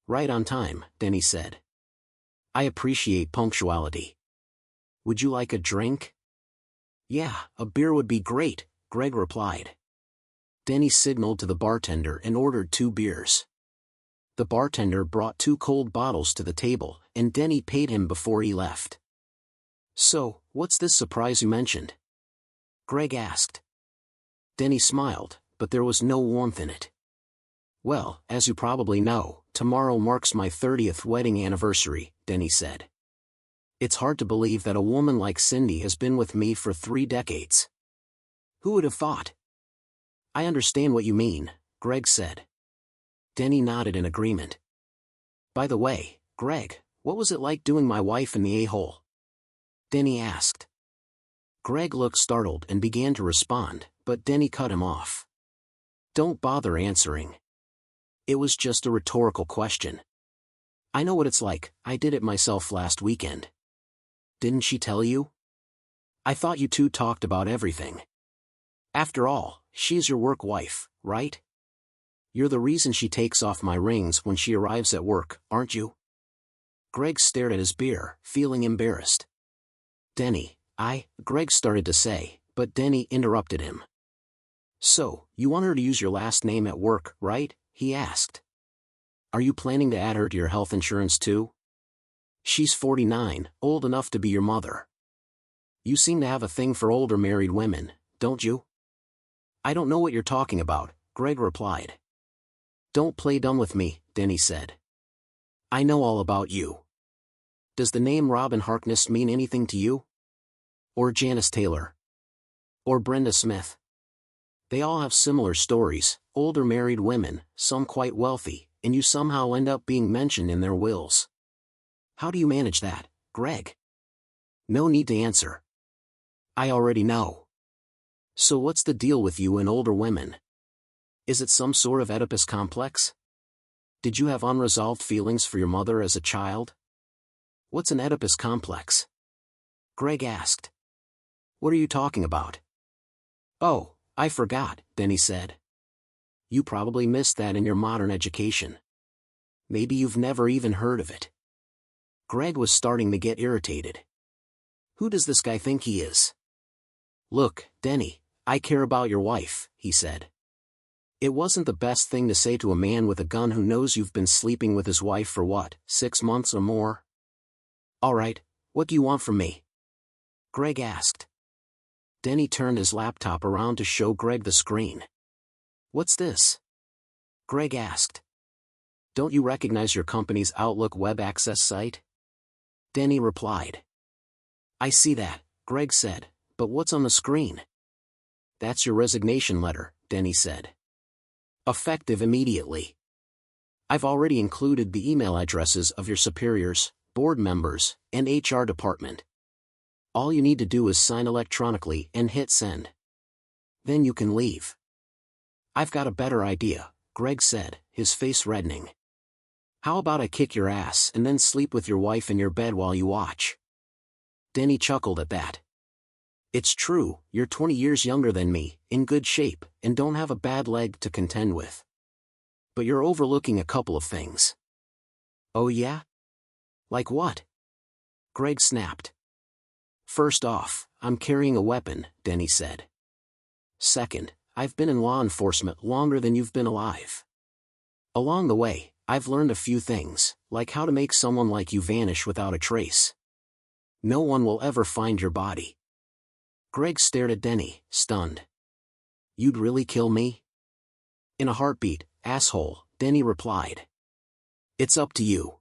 "Right on time," Denny said. "I appreciate punctuality. Would you like a drink?" "Yeah, a beer would be great," Greg replied. Denny signaled to the bartender and ordered 2 beers. The bartender brought 2 cold bottles to the table, and Denny paid him before he left. "So, what's this surprise you mentioned?" Greg asked. Denny smiled, but there was no warmth in it. "Well, as you probably know, tomorrow marks my 30th wedding anniversary," Denny said. "It's hard to believe that a woman like Cindy has been with me for 3 decades. Who would have thought?" "I understand what you mean," Greg said. Denny nodded in agreement. "By the way, Greg, what was it like doing my wife in the a-hole?" Denny asked. Greg looked startled and began to respond, but Denny cut him off. "Don't bother answering. It was just a rhetorical question. I know what it's like, I did it myself last weekend." "Didn't she tell you?" "I thought you two talked about everything. After all, she's your work wife, right? You're the reason she takes off my rings when she arrives at work, aren't you?" Greg stared at his beer, feeling embarrassed. "Denny, Greg started to say, but Denny interrupted him. "So, you want her to use your last name at work, right?" he asked. "Are you planning to add her to your health insurance too? She's 49, old enough to be your mother. You seem to have a thing for older married women, don't you?" "I don't know what you're talking about," Greg replied. "Don't play dumb with me," Denny said. "I know all about you. Does the name Robin Harkness mean anything to you? Or Janice Taylor? Or Brenda Smith? They all have similar stories, older married women, some quite wealthy, and you somehow end up being mentioned in their wills. How do you manage that, Greg?" "No need to answer. I already know. So what's the deal with you and older women? Is it some sort of Oedipus complex? Did you have unresolved feelings for your mother as a child? What's an Oedipus complex?" Greg asked. "What are you talking about?" "Oh, I forgot," Denny said. "You probably missed that in your modern education. Maybe you've never even heard of it." Greg was starting to get irritated. Who does this guy think he is? "Look, Denny, I care about your wife," he said. It wasn't the best thing to say to a man with a gun who knows you've been sleeping with his wife for what, 6 months or more? "All right, what do you want from me?" Greg asked. Denny turned his laptop around to show Greg the screen. "What's this?" Greg asked. "Don't you recognize your company's Outlook web access site?" Denny replied. "I see that," Greg said, "But what's on the screen?" "That's your resignation letter," Denny said. "Effective immediately. I've already included the email addresses of your superiors, board members, and HR department. All you need to do is sign electronically and hit send. Then you can leave." "I've got a better idea," Greg said, his face reddening. "How about I kick your ass and then sleep with your wife in your bed while you watch?" Denny chuckled at that. "It's true, you're 20 years younger than me, in good shape, and don't have a bad leg to contend with. But you're overlooking a couple of things." "Oh yeah? Like what?" Greg snapped. "First off, I'm carrying a weapon," Denny said. "Second, I've been in law enforcement longer than you've been alive. Along the way, I've learned a few things, like how to make someone like you vanish without a trace. No one will ever find your body." Greg stared at Denny, stunned. "You'd really kill me?" "In a heartbeat, asshole," Denny replied. "It's up to you.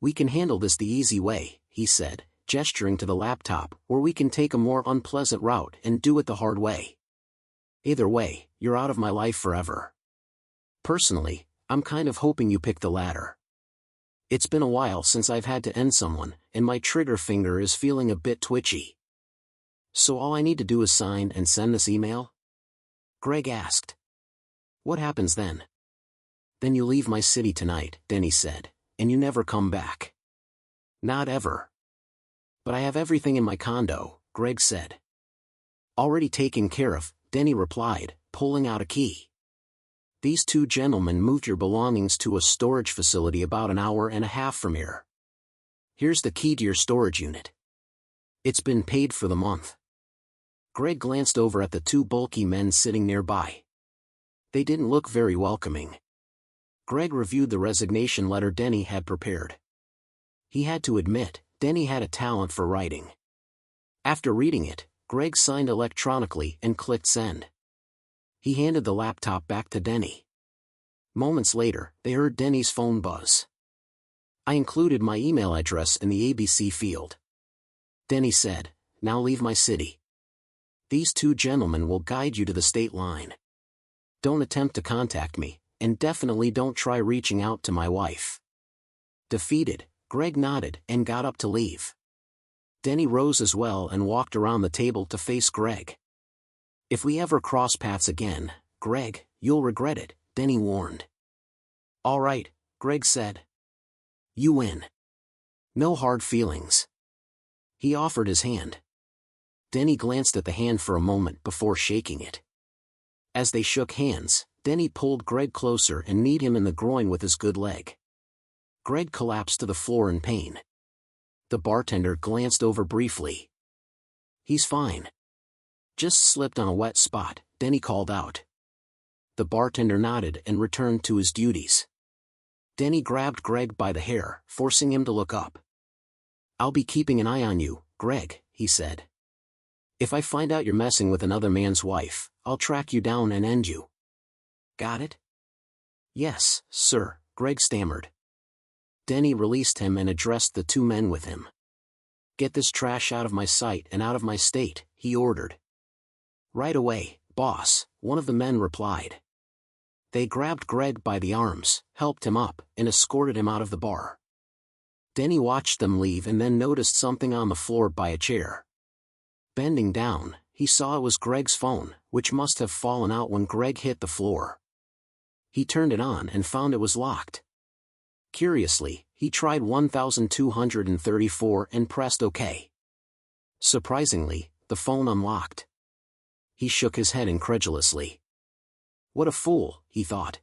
We can handle this the easy way," he said, gesturing to the laptop, "or we can take a more unpleasant route and do it the hard way. Either way, you're out of my life forever. Personally, I'm kind of hoping you pick the latter. It's been a while since I've had to end someone, and my trigger finger is feeling a bit twitchy. So all I need to do is sign and send this email?" Greg asked. "What happens then?" "Then you leave my city tonight," Denny said, "and you never come back." "Not ever." "But I have everything in my condo," Greg said. "Already taken care of," Denny replied, pulling out a key. "These two gentlemen moved your belongings to a storage facility about an hour and a half from here. Here's the key to your storage unit. It's been paid for the month." Greg glanced over at the two bulky men sitting nearby. They didn't look very welcoming. Greg reviewed the resignation letter Denny had prepared. He had to admit, Denny had a talent for writing. After reading it, Greg signed electronically and clicked send. He handed the laptop back to Denny. Moments later, they heard Denny's phone buzz. "I included my email address in the ABC field," Denny said. "Now leave my city. These two gentlemen will guide you to the state line. Don't attempt to contact me, and definitely don't try reaching out to my wife." Defeated, Greg nodded and got up to leave. Denny rose as well and walked around the table to face Greg. "If we ever cross paths again, Greg, you'll regret it," Denny warned. "All right," Greg said. "You win. No hard feelings." He offered his hand. Denny glanced at the hand for a moment before shaking it. As they shook hands, Denny pulled Greg closer and kneed him in the groin with his good leg. Greg collapsed to the floor in pain. The bartender glanced over briefly. "He's fine. Just slipped on a wet spot," Denny called out. The bartender nodded and returned to his duties. Denny grabbed Greg by the hair, forcing him to look up. "I'll be keeping an eye on you, Greg," he said. "If I find out you're messing with another man's wife, I'll track you down and end you. Got it?" "Yes, sir," Greg stammered. Denny released him and addressed the two men with him. "Get this trash out of my sight and out of my state," he ordered. "Right away, boss," one of the men replied. They grabbed Greg by the arms, helped him up, and escorted him out of the bar. Denny watched them leave and then noticed something on the floor by a chair. Bending down, he saw it was Greg's phone, which must have fallen out when Greg hit the floor. He turned it on and found it was locked. Curiously, he tried 1234 and pressed OK. Surprisingly, the phone unlocked. He shook his head incredulously. What a fool, he thought.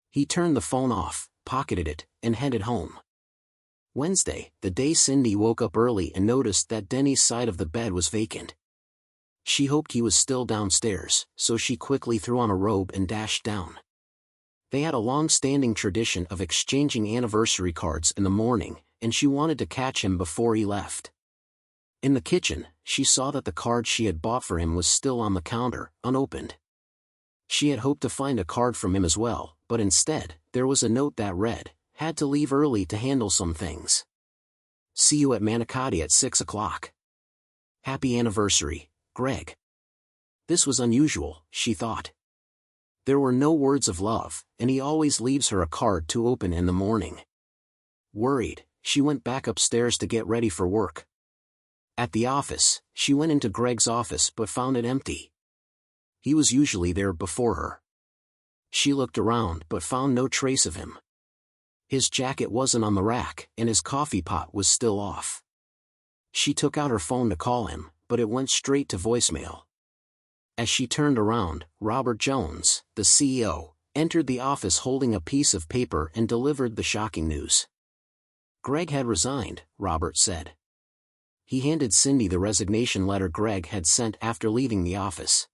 He turned the phone off, pocketed it, and headed home. Wednesday, the day Cindy woke up early and noticed that Denny's side of the bed was vacant. She hoped he was still downstairs, so she quickly threw on a robe and dashed down. They had a long-standing tradition of exchanging anniversary cards in the morning, and she wanted to catch him before he left. In the kitchen, she saw that the card she had bought for him was still on the counter, unopened. She had hoped to find a card from him as well, but instead, there was a note that read, "Had to leave early to handle some things. See you at Manicotti at 6 o'clock. Happy anniversary, Greg. This was unusual, she thought. There were no words of love, and he always leaves her a card to open in the morning. Worried, she went back upstairs to get ready for work. At the office, she went into Greg's office but found it empty. He was usually there before her. She looked around but found no trace of him. His jacket wasn't on the rack, and his coffee pot was still off. She took out her phone to call him, but it went straight to voicemail. As she turned around, Robert Jones, the CEO, entered the office holding a piece of paper and delivered the shocking news. Greg had resigned, Robert said. He handed Cindy the resignation letter Greg had sent after leaving the office.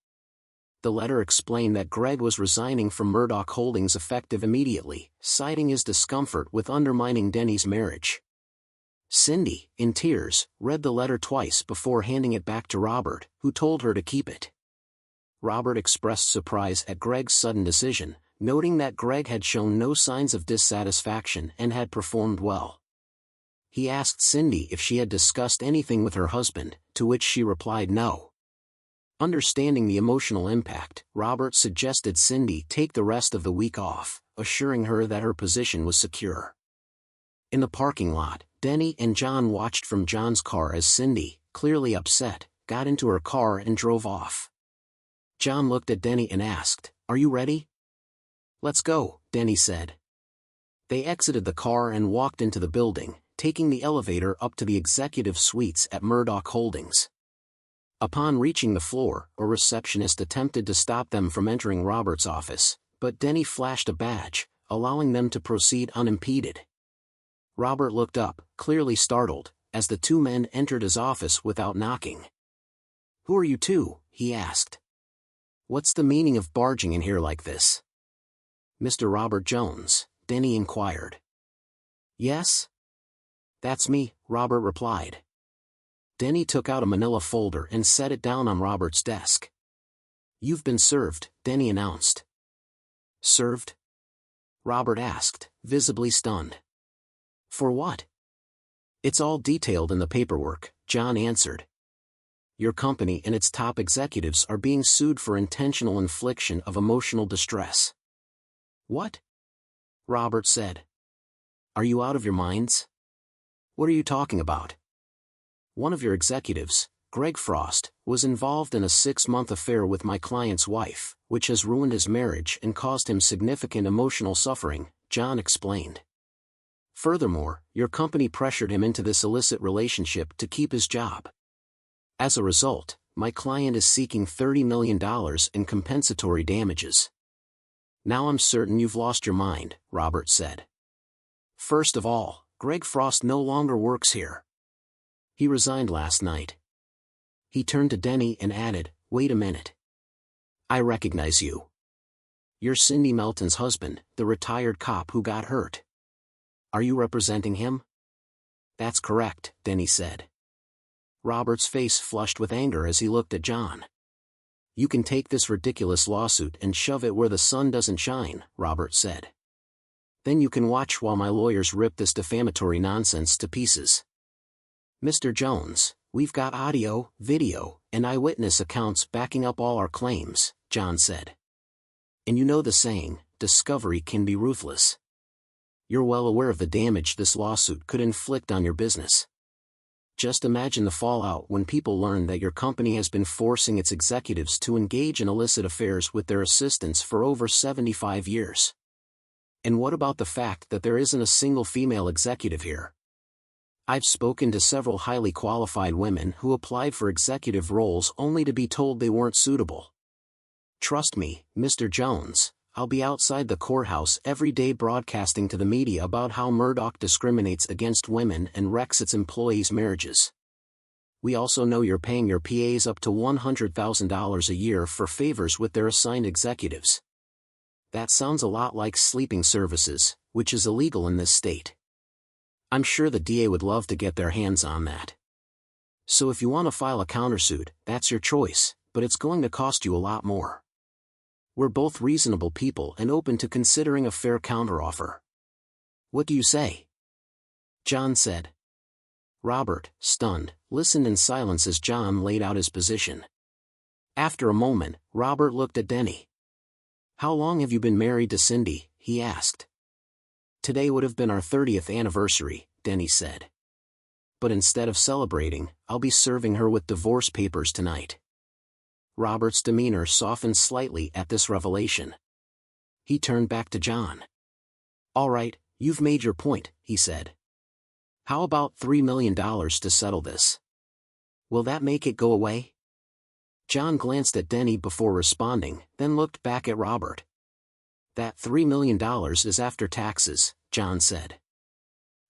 The letter explained that Greg was resigning from Murdoch Holdings effective immediately, citing his discomfort with undermining Denny's marriage. Cindy, in tears, read the letter twice before handing it back to Robert, who told her to keep it. Robert expressed surprise at Greg's sudden decision, noting that Greg had shown no signs of dissatisfaction and had performed well. He asked Cindy if she had discussed anything with her husband, to which she replied no. Understanding the emotional impact, Robert suggested Cindy take the rest of the week off, assuring her that her position was secure. In the parking lot, Denny and John watched from John's car as Cindy, clearly upset, got into her car and drove off. John looked at Denny and asked, "Are you ready?" "Let's go," Denny said. They exited the car and walked into the building, taking the elevator up to the executive suites at Murdoch Holdings. Upon reaching the floor, a receptionist attempted to stop them from entering Robert's office, but Denny flashed a badge, allowing them to proceed unimpeded. Robert looked up, clearly startled, as the two men entered his office without knocking. "Who are you two?" he asked. "What's the meaning of barging in here like this?" "Mr. Robert Jones," Denny inquired. "Yes?" "That's me," Robert replied. Denny took out a manila folder and set it down on Robert's desk. "You've been served," Denny announced. "Served?" Robert asked, visibly stunned. "For what?" "It's all detailed in the paperwork," John answered. "Your company and its top executives are being sued for intentional infliction of emotional distress." "What?" Robert said. "Are you out of your minds? What are you talking about? One of your executives, Greg Frost, was involved in a 6-month affair with my client's wife, which has ruined his marriage and caused him significant emotional suffering," John explained. "Furthermore, your company pressured him into this illicit relationship to keep his job. As a result, my client is seeking $30 million in compensatory damages." "Now I'm certain you've lost your mind," Robert said. "First of all, Greg Frost no longer works here. He resigned last night." He turned to Denny and added, "Wait a minute. I recognize you. You're Cindy Melton's husband, the retired cop who got hurt. Are you representing him?" "That's correct," Denny said. Robert's face flushed with anger as he looked at John. "You can take this ridiculous lawsuit and shove it where the sun doesn't shine," Robert said. "Then you can watch while my lawyers rip this defamatory nonsense to pieces." "Mr. Jones, we've got audio, video, and eyewitness accounts backing up all our claims," John said. "And you know the saying, discovery can be ruthless. You're well aware of the damage this lawsuit could inflict on your business. Just imagine the fallout when people learn that your company has been forcing its executives to engage in illicit affairs with their assistants for over 75 years. And what about the fact that there isn't a single female executive here? I've spoken to several highly qualified women who applied for executive roles only to be told they weren't suitable. Trust me, Mr. Jones, I'll be outside the courthouse every day broadcasting to the media about how Murdoch discriminates against women and wrecks its employees' marriages. We also know you're paying your PAs up to $100,000 a year for favors with their assigned executives. That sounds a lot like sleeping services, which is illegal in this state. I'm sure the DA would love to get their hands on that. So if you want to file a countersuit, that's your choice, but it's going to cost you a lot more. We're both reasonable people and open to considering a fair counteroffer. What do you say?" John said. Robert, stunned, listened in silence as John laid out his position. After a moment, Robert looked at Denny. "How long have you been married to Cindy?" he asked. "Today would have been our 30th anniversary," Denny said. "But instead of celebrating, I'll be serving her with divorce papers tonight." Robert's demeanor softened slightly at this revelation. He turned back to John. "All right, you've made your point," he said. "How about $3 million to settle this? Will that make it go away?" John glanced at Denny before responding, then looked back at Robert. "That $3 million is after taxes," John said.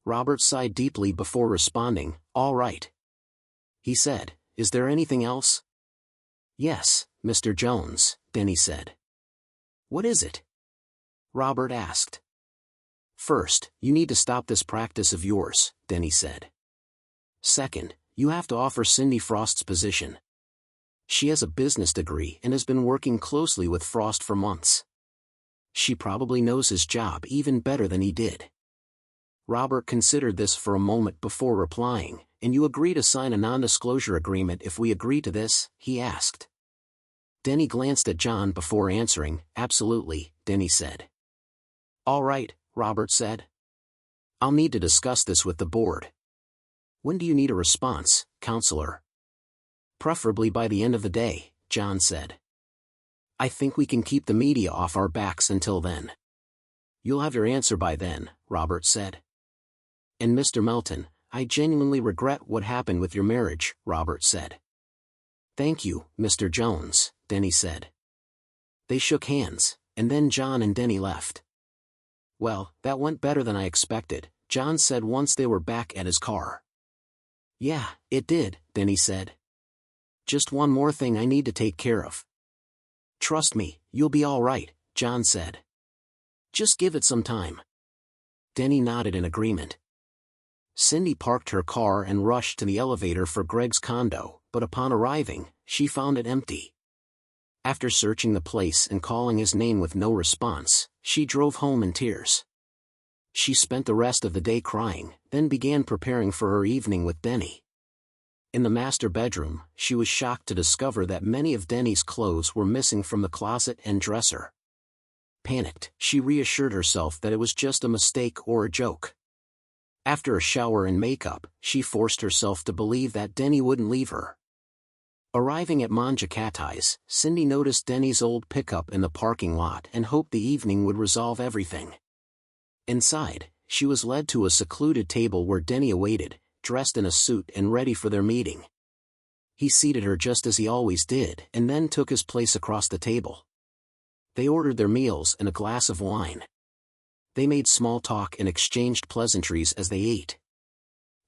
Robert sighed deeply before responding, "All right." He said, "Is there anything else?" "Yes, Mr. Jones," Denny said. "What is it?" Robert asked. "First, you need to stop this practice of yours," Denny said. "Second, you have to offer Cindy Frost's position. She has a business degree and has been working closely with Frost for months. She probably knows his job even better than he did." Robert considered this for a moment before replying, "And you agree to sign a non-disclosure agreement if we agree to this?" he asked. Denny glanced at John before answering. "Absolutely," Denny said. "All right," Robert said. "I'll need to discuss this with the board." "When do you need a response, counselor?" "Preferably by the end of the day," John said. "I think we can keep the media off our backs until then." "You'll have your answer by then," Robert said. "And Mr. Melton, I genuinely regret what happened with your marriage," Robert said. "Thank you, Mr. Jones," Denny said. They shook hands, and then John and Denny left. "Well, that went better than I expected," John said once they were back at his car. "Yeah, it did," Denny said. "Just one more thing I need to take care of." "Trust me, you'll be all right," John said. "Just give it some time." Denny nodded in agreement. Cindy parked her car and rushed to the elevator for Greg's condo, but upon arriving, she found it empty. After searching the place and calling his name with no response, she drove home in tears. She spent the rest of the day crying, then began preparing for her evening with Denny. In the master bedroom, she was shocked to discover that many of Denny's clothes were missing from the closet and dresser. Panicked, she reassured herself that it was just a mistake or a joke. After a shower and makeup, she forced herself to believe that Denny wouldn't leave her. Arriving at Manjakatais, Cindy noticed Denny's old pickup in the parking lot and hoped the evening would resolve everything. Inside, she was led to a secluded table where Denny awaited, dressed in a suit and ready for their meeting. He seated her just as he always did and then took his place across the table. They ordered their meals and a glass of wine. They made small talk and exchanged pleasantries as they ate.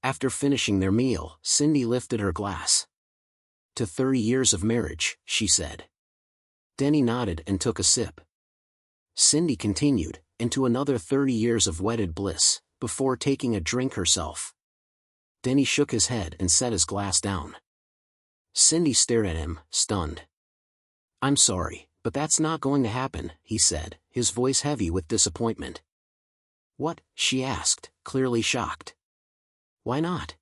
After finishing their meal, Cindy lifted her glass. "To 30 years of marriage," she said. Denny nodded and took a sip. Cindy continued, "And to another 30 years of wedded bliss," before taking a drink herself. Denny shook his head and set his glass down. Cindy stared at him, stunned. "I'm sorry, but that's not going to happen," he said, his voice heavy with disappointment. "What?" she asked, clearly shocked. "Why not?"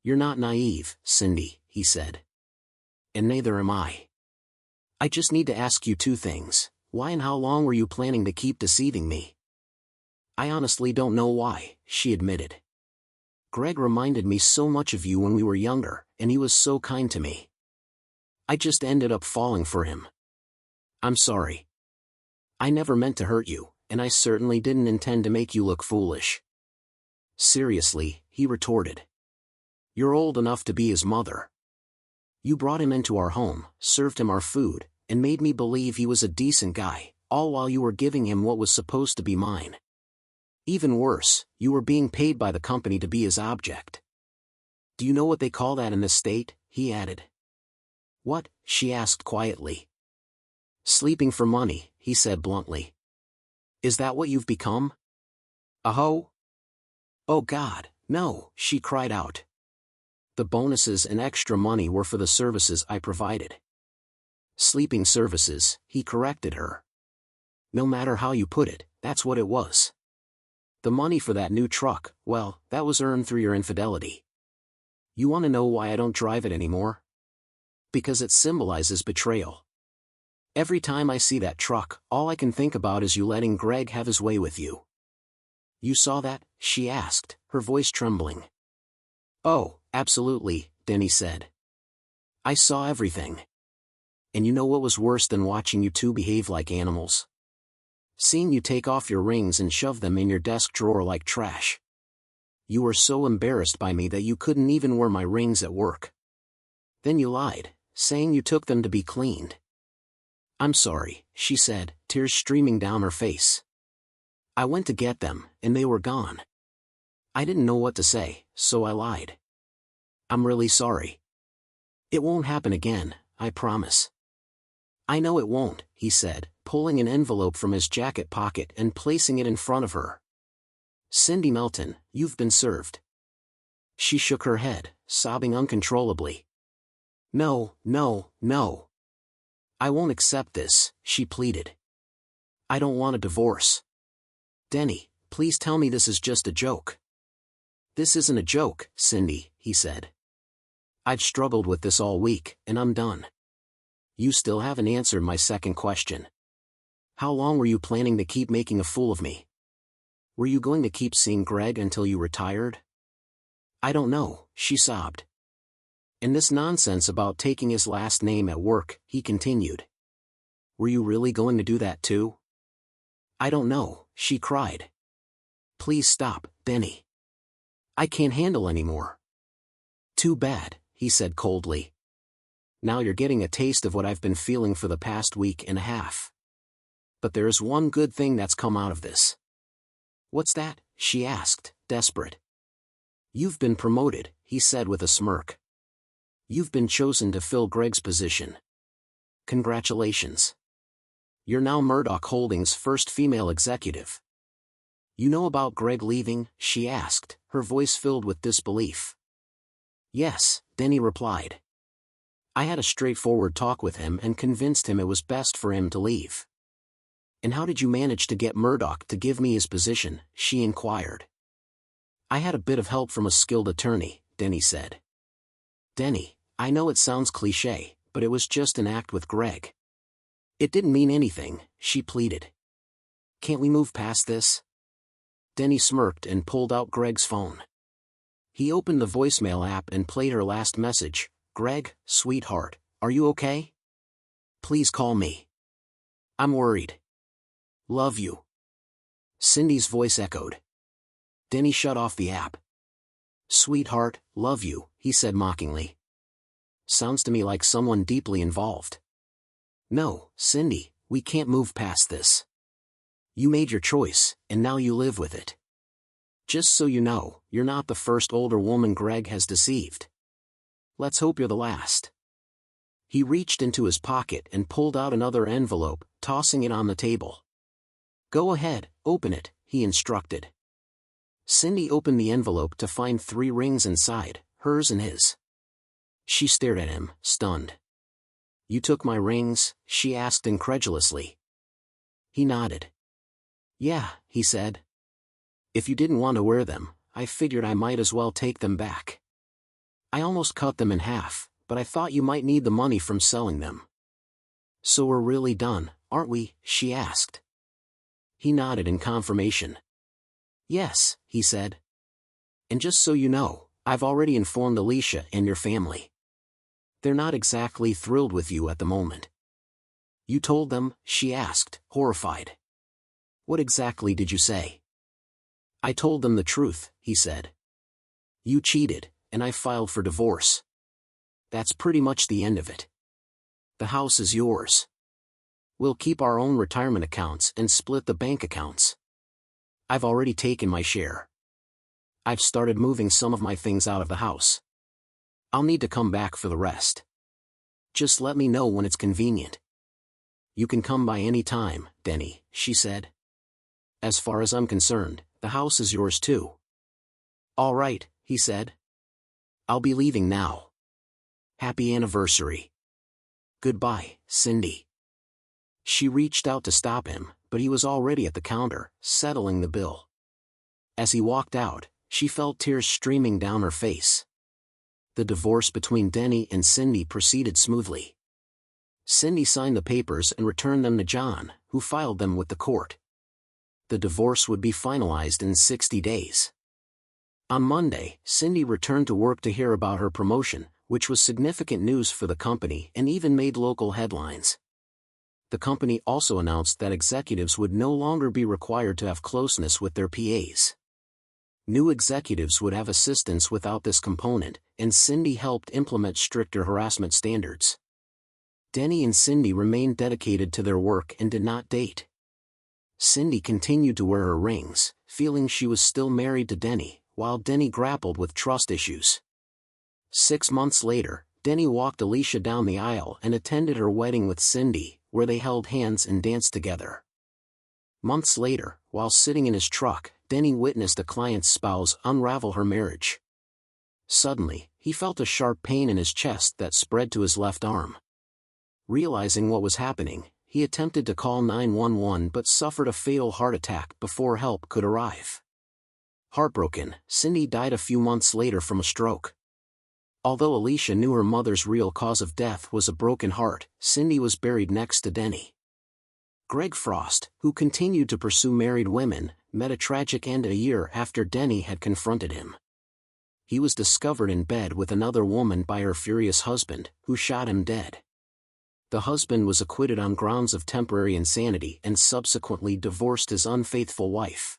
"You're not naive, Cindy," he said. "And neither am I. I just need to ask you two things. Why and how long were you planning to keep deceiving me?" "I honestly don't know why," she admitted. "Greg reminded me so much of you when we were younger, and he was so kind to me. I just ended up falling for him. I'm sorry. I never meant to hurt you, and I certainly didn't intend to make you look foolish." "Seriously," he retorted. "You're old enough to be his mother. You brought him into our home, served him our food, and made me believe he was a decent guy, all while you were giving him what was supposed to be mine. Even worse, you were being paid by the company to be his object. Do you know what they call that in this state?" he added. "What?" she asked quietly. "Sleeping for money," he said bluntly. "Is that what you've become? A hoe?" "Oh God, no," she cried out. "The bonuses and extra money were for the services I provided." "Sleeping services," he corrected her. "No matter how you put it, that's what it was. The money for that new truck, well, that was earned through your infidelity. You want to know why I don't drive it anymore? Because it symbolizes betrayal. Every time I see that truck, all I can think about is you letting Greg have his way with you. You saw that? She asked, her voice trembling. Oh, absolutely, Denny said. I saw everything. And you know what was worse than watching you two behave like animals? Seeing you take off your rings and shove them in your desk drawer like trash. You were so embarrassed by me that you couldn't even wear my rings at work. Then you lied, saying you took them to be cleaned. I'm sorry, she said, tears streaming down her face. I went to get them, and they were gone. I didn't know what to say, so I lied. I'm really sorry. It won't happen again, I promise. I know it won't, he said, pulling an envelope from his jacket pocket and placing it in front of her. Cindy Melton, you've been served. She shook her head, sobbing uncontrollably. No, no, no. I won't accept this, she pleaded. I don't want a divorce. Denny, please tell me this is just a joke. This isn't a joke, Cindy, he said. I've struggled with this all week, and I'm done. You still haven't answered my second question. How long were you planning to keep making a fool of me? Were you going to keep seeing Greg until you retired? I don't know, she sobbed. And this nonsense about taking his last name at work, he continued. Were you really going to do that too? I don't know, she cried. Please stop, Denny. I can't handle anymore. Too bad, he said coldly. Now you're getting a taste of what I've been feeling for the past week and a half. But there is one good thing that's come out of this. What's that? She asked, desperate. You've been promoted, he said with a smirk. You've been chosen to fill Greg's position. Congratulations. You're now Murdoch Holdings' first female executive. You know about Greg leaving? She asked, her voice filled with disbelief. Yes, Denny replied. I had a straightforward talk with him and convinced him it was best for him to leave. And how did you manage to get Murdoch to give me his position? She inquired. I had a bit of help from a skilled attorney, Denny said. Denny, I know it sounds cliché, but it was just an act with Greg. It didn't mean anything, she pleaded. Can't we move past this? Denny smirked and pulled out Greg's phone. He opened the voicemail app and played her last message. Greg, sweetheart, are you okay? Please call me. I'm worried. Love you. Cindy's voice echoed. Denny shut off the app. Sweetheart, love you, he said mockingly. Sounds to me like someone deeply involved. No, Cindy, we can't move past this. You made your choice, and now you live with it. Just so you know, you're not the first older woman Greg has deceived. Let's hope you're the last. He reached into his pocket and pulled out another envelope, tossing it on the table. Go ahead, open it, he instructed. Cindy opened the envelope to find 3 rings inside, hers and his. She stared at him, stunned. You took my rings? She asked incredulously. He nodded. Yeah, he said. If you didn't want to wear them, I figured I might as well take them back. I almost cut them in half, but I thought you might need the money from selling them. So we're really done, aren't we? She asked. He nodded in confirmation. Yes, he said. And just so you know, I've already informed Alicia and your family. They're not exactly thrilled with you at the moment. You told them? She asked, horrified. What exactly did you say? I told them the truth, he said. You cheated, and I filed for divorce. That's pretty much the end of it. The house is yours. We'll keep our own retirement accounts and split the bank accounts. I've already taken my share. I've started moving some of my things out of the house. I'll need to come back for the rest. Just let me know when it's convenient. You can come by any time, Denny, she said. As far as I'm concerned, the house is yours too. All right, he said. I'll be leaving now. Happy anniversary. Goodbye, Cindy. She reached out to stop him, but he was already at the counter, settling the bill. As he walked out, she felt tears streaming down her face. The divorce between Denny and Cindy proceeded smoothly. Cindy signed the papers and returned them to John, who filed them with the court. The divorce would be finalized in 60 days. On Monday, Cindy returned to work to hear about her promotion, which was significant news for the company and even made local headlines. The company also announced that executives would no longer be required to have closeness with their PAs. New executives would have assistants without this component, and Cindy helped implement stricter harassment standards. Denny and Cindy remained dedicated to their work and did not date. Cindy continued to wear her rings, feeling she was still married to Denny, while Denny grappled with trust issues. 6 months later, Denny walked Alicia down the aisle and attended her wedding with Cindy, where they held hands and danced together. Months later, while sitting in his truck, Denny witnessed a client's spouse unravel her marriage. Suddenly, he felt a sharp pain in his chest that spread to his left arm. Realizing what was happening, he attempted to call 911 but suffered a fatal heart attack before help could arrive. Heartbroken, Cindy died a few months later from a stroke. Although Alicia knew her mother's real cause of death was a broken heart, Cindy was buried next to Denny. Greg Frost, who continued to pursue married women, met a tragic end a year after Denny had confronted him. He was discovered in bed with another woman by her furious husband, who shot him dead. The husband was acquitted on grounds of temporary insanity and subsequently divorced his unfaithful wife.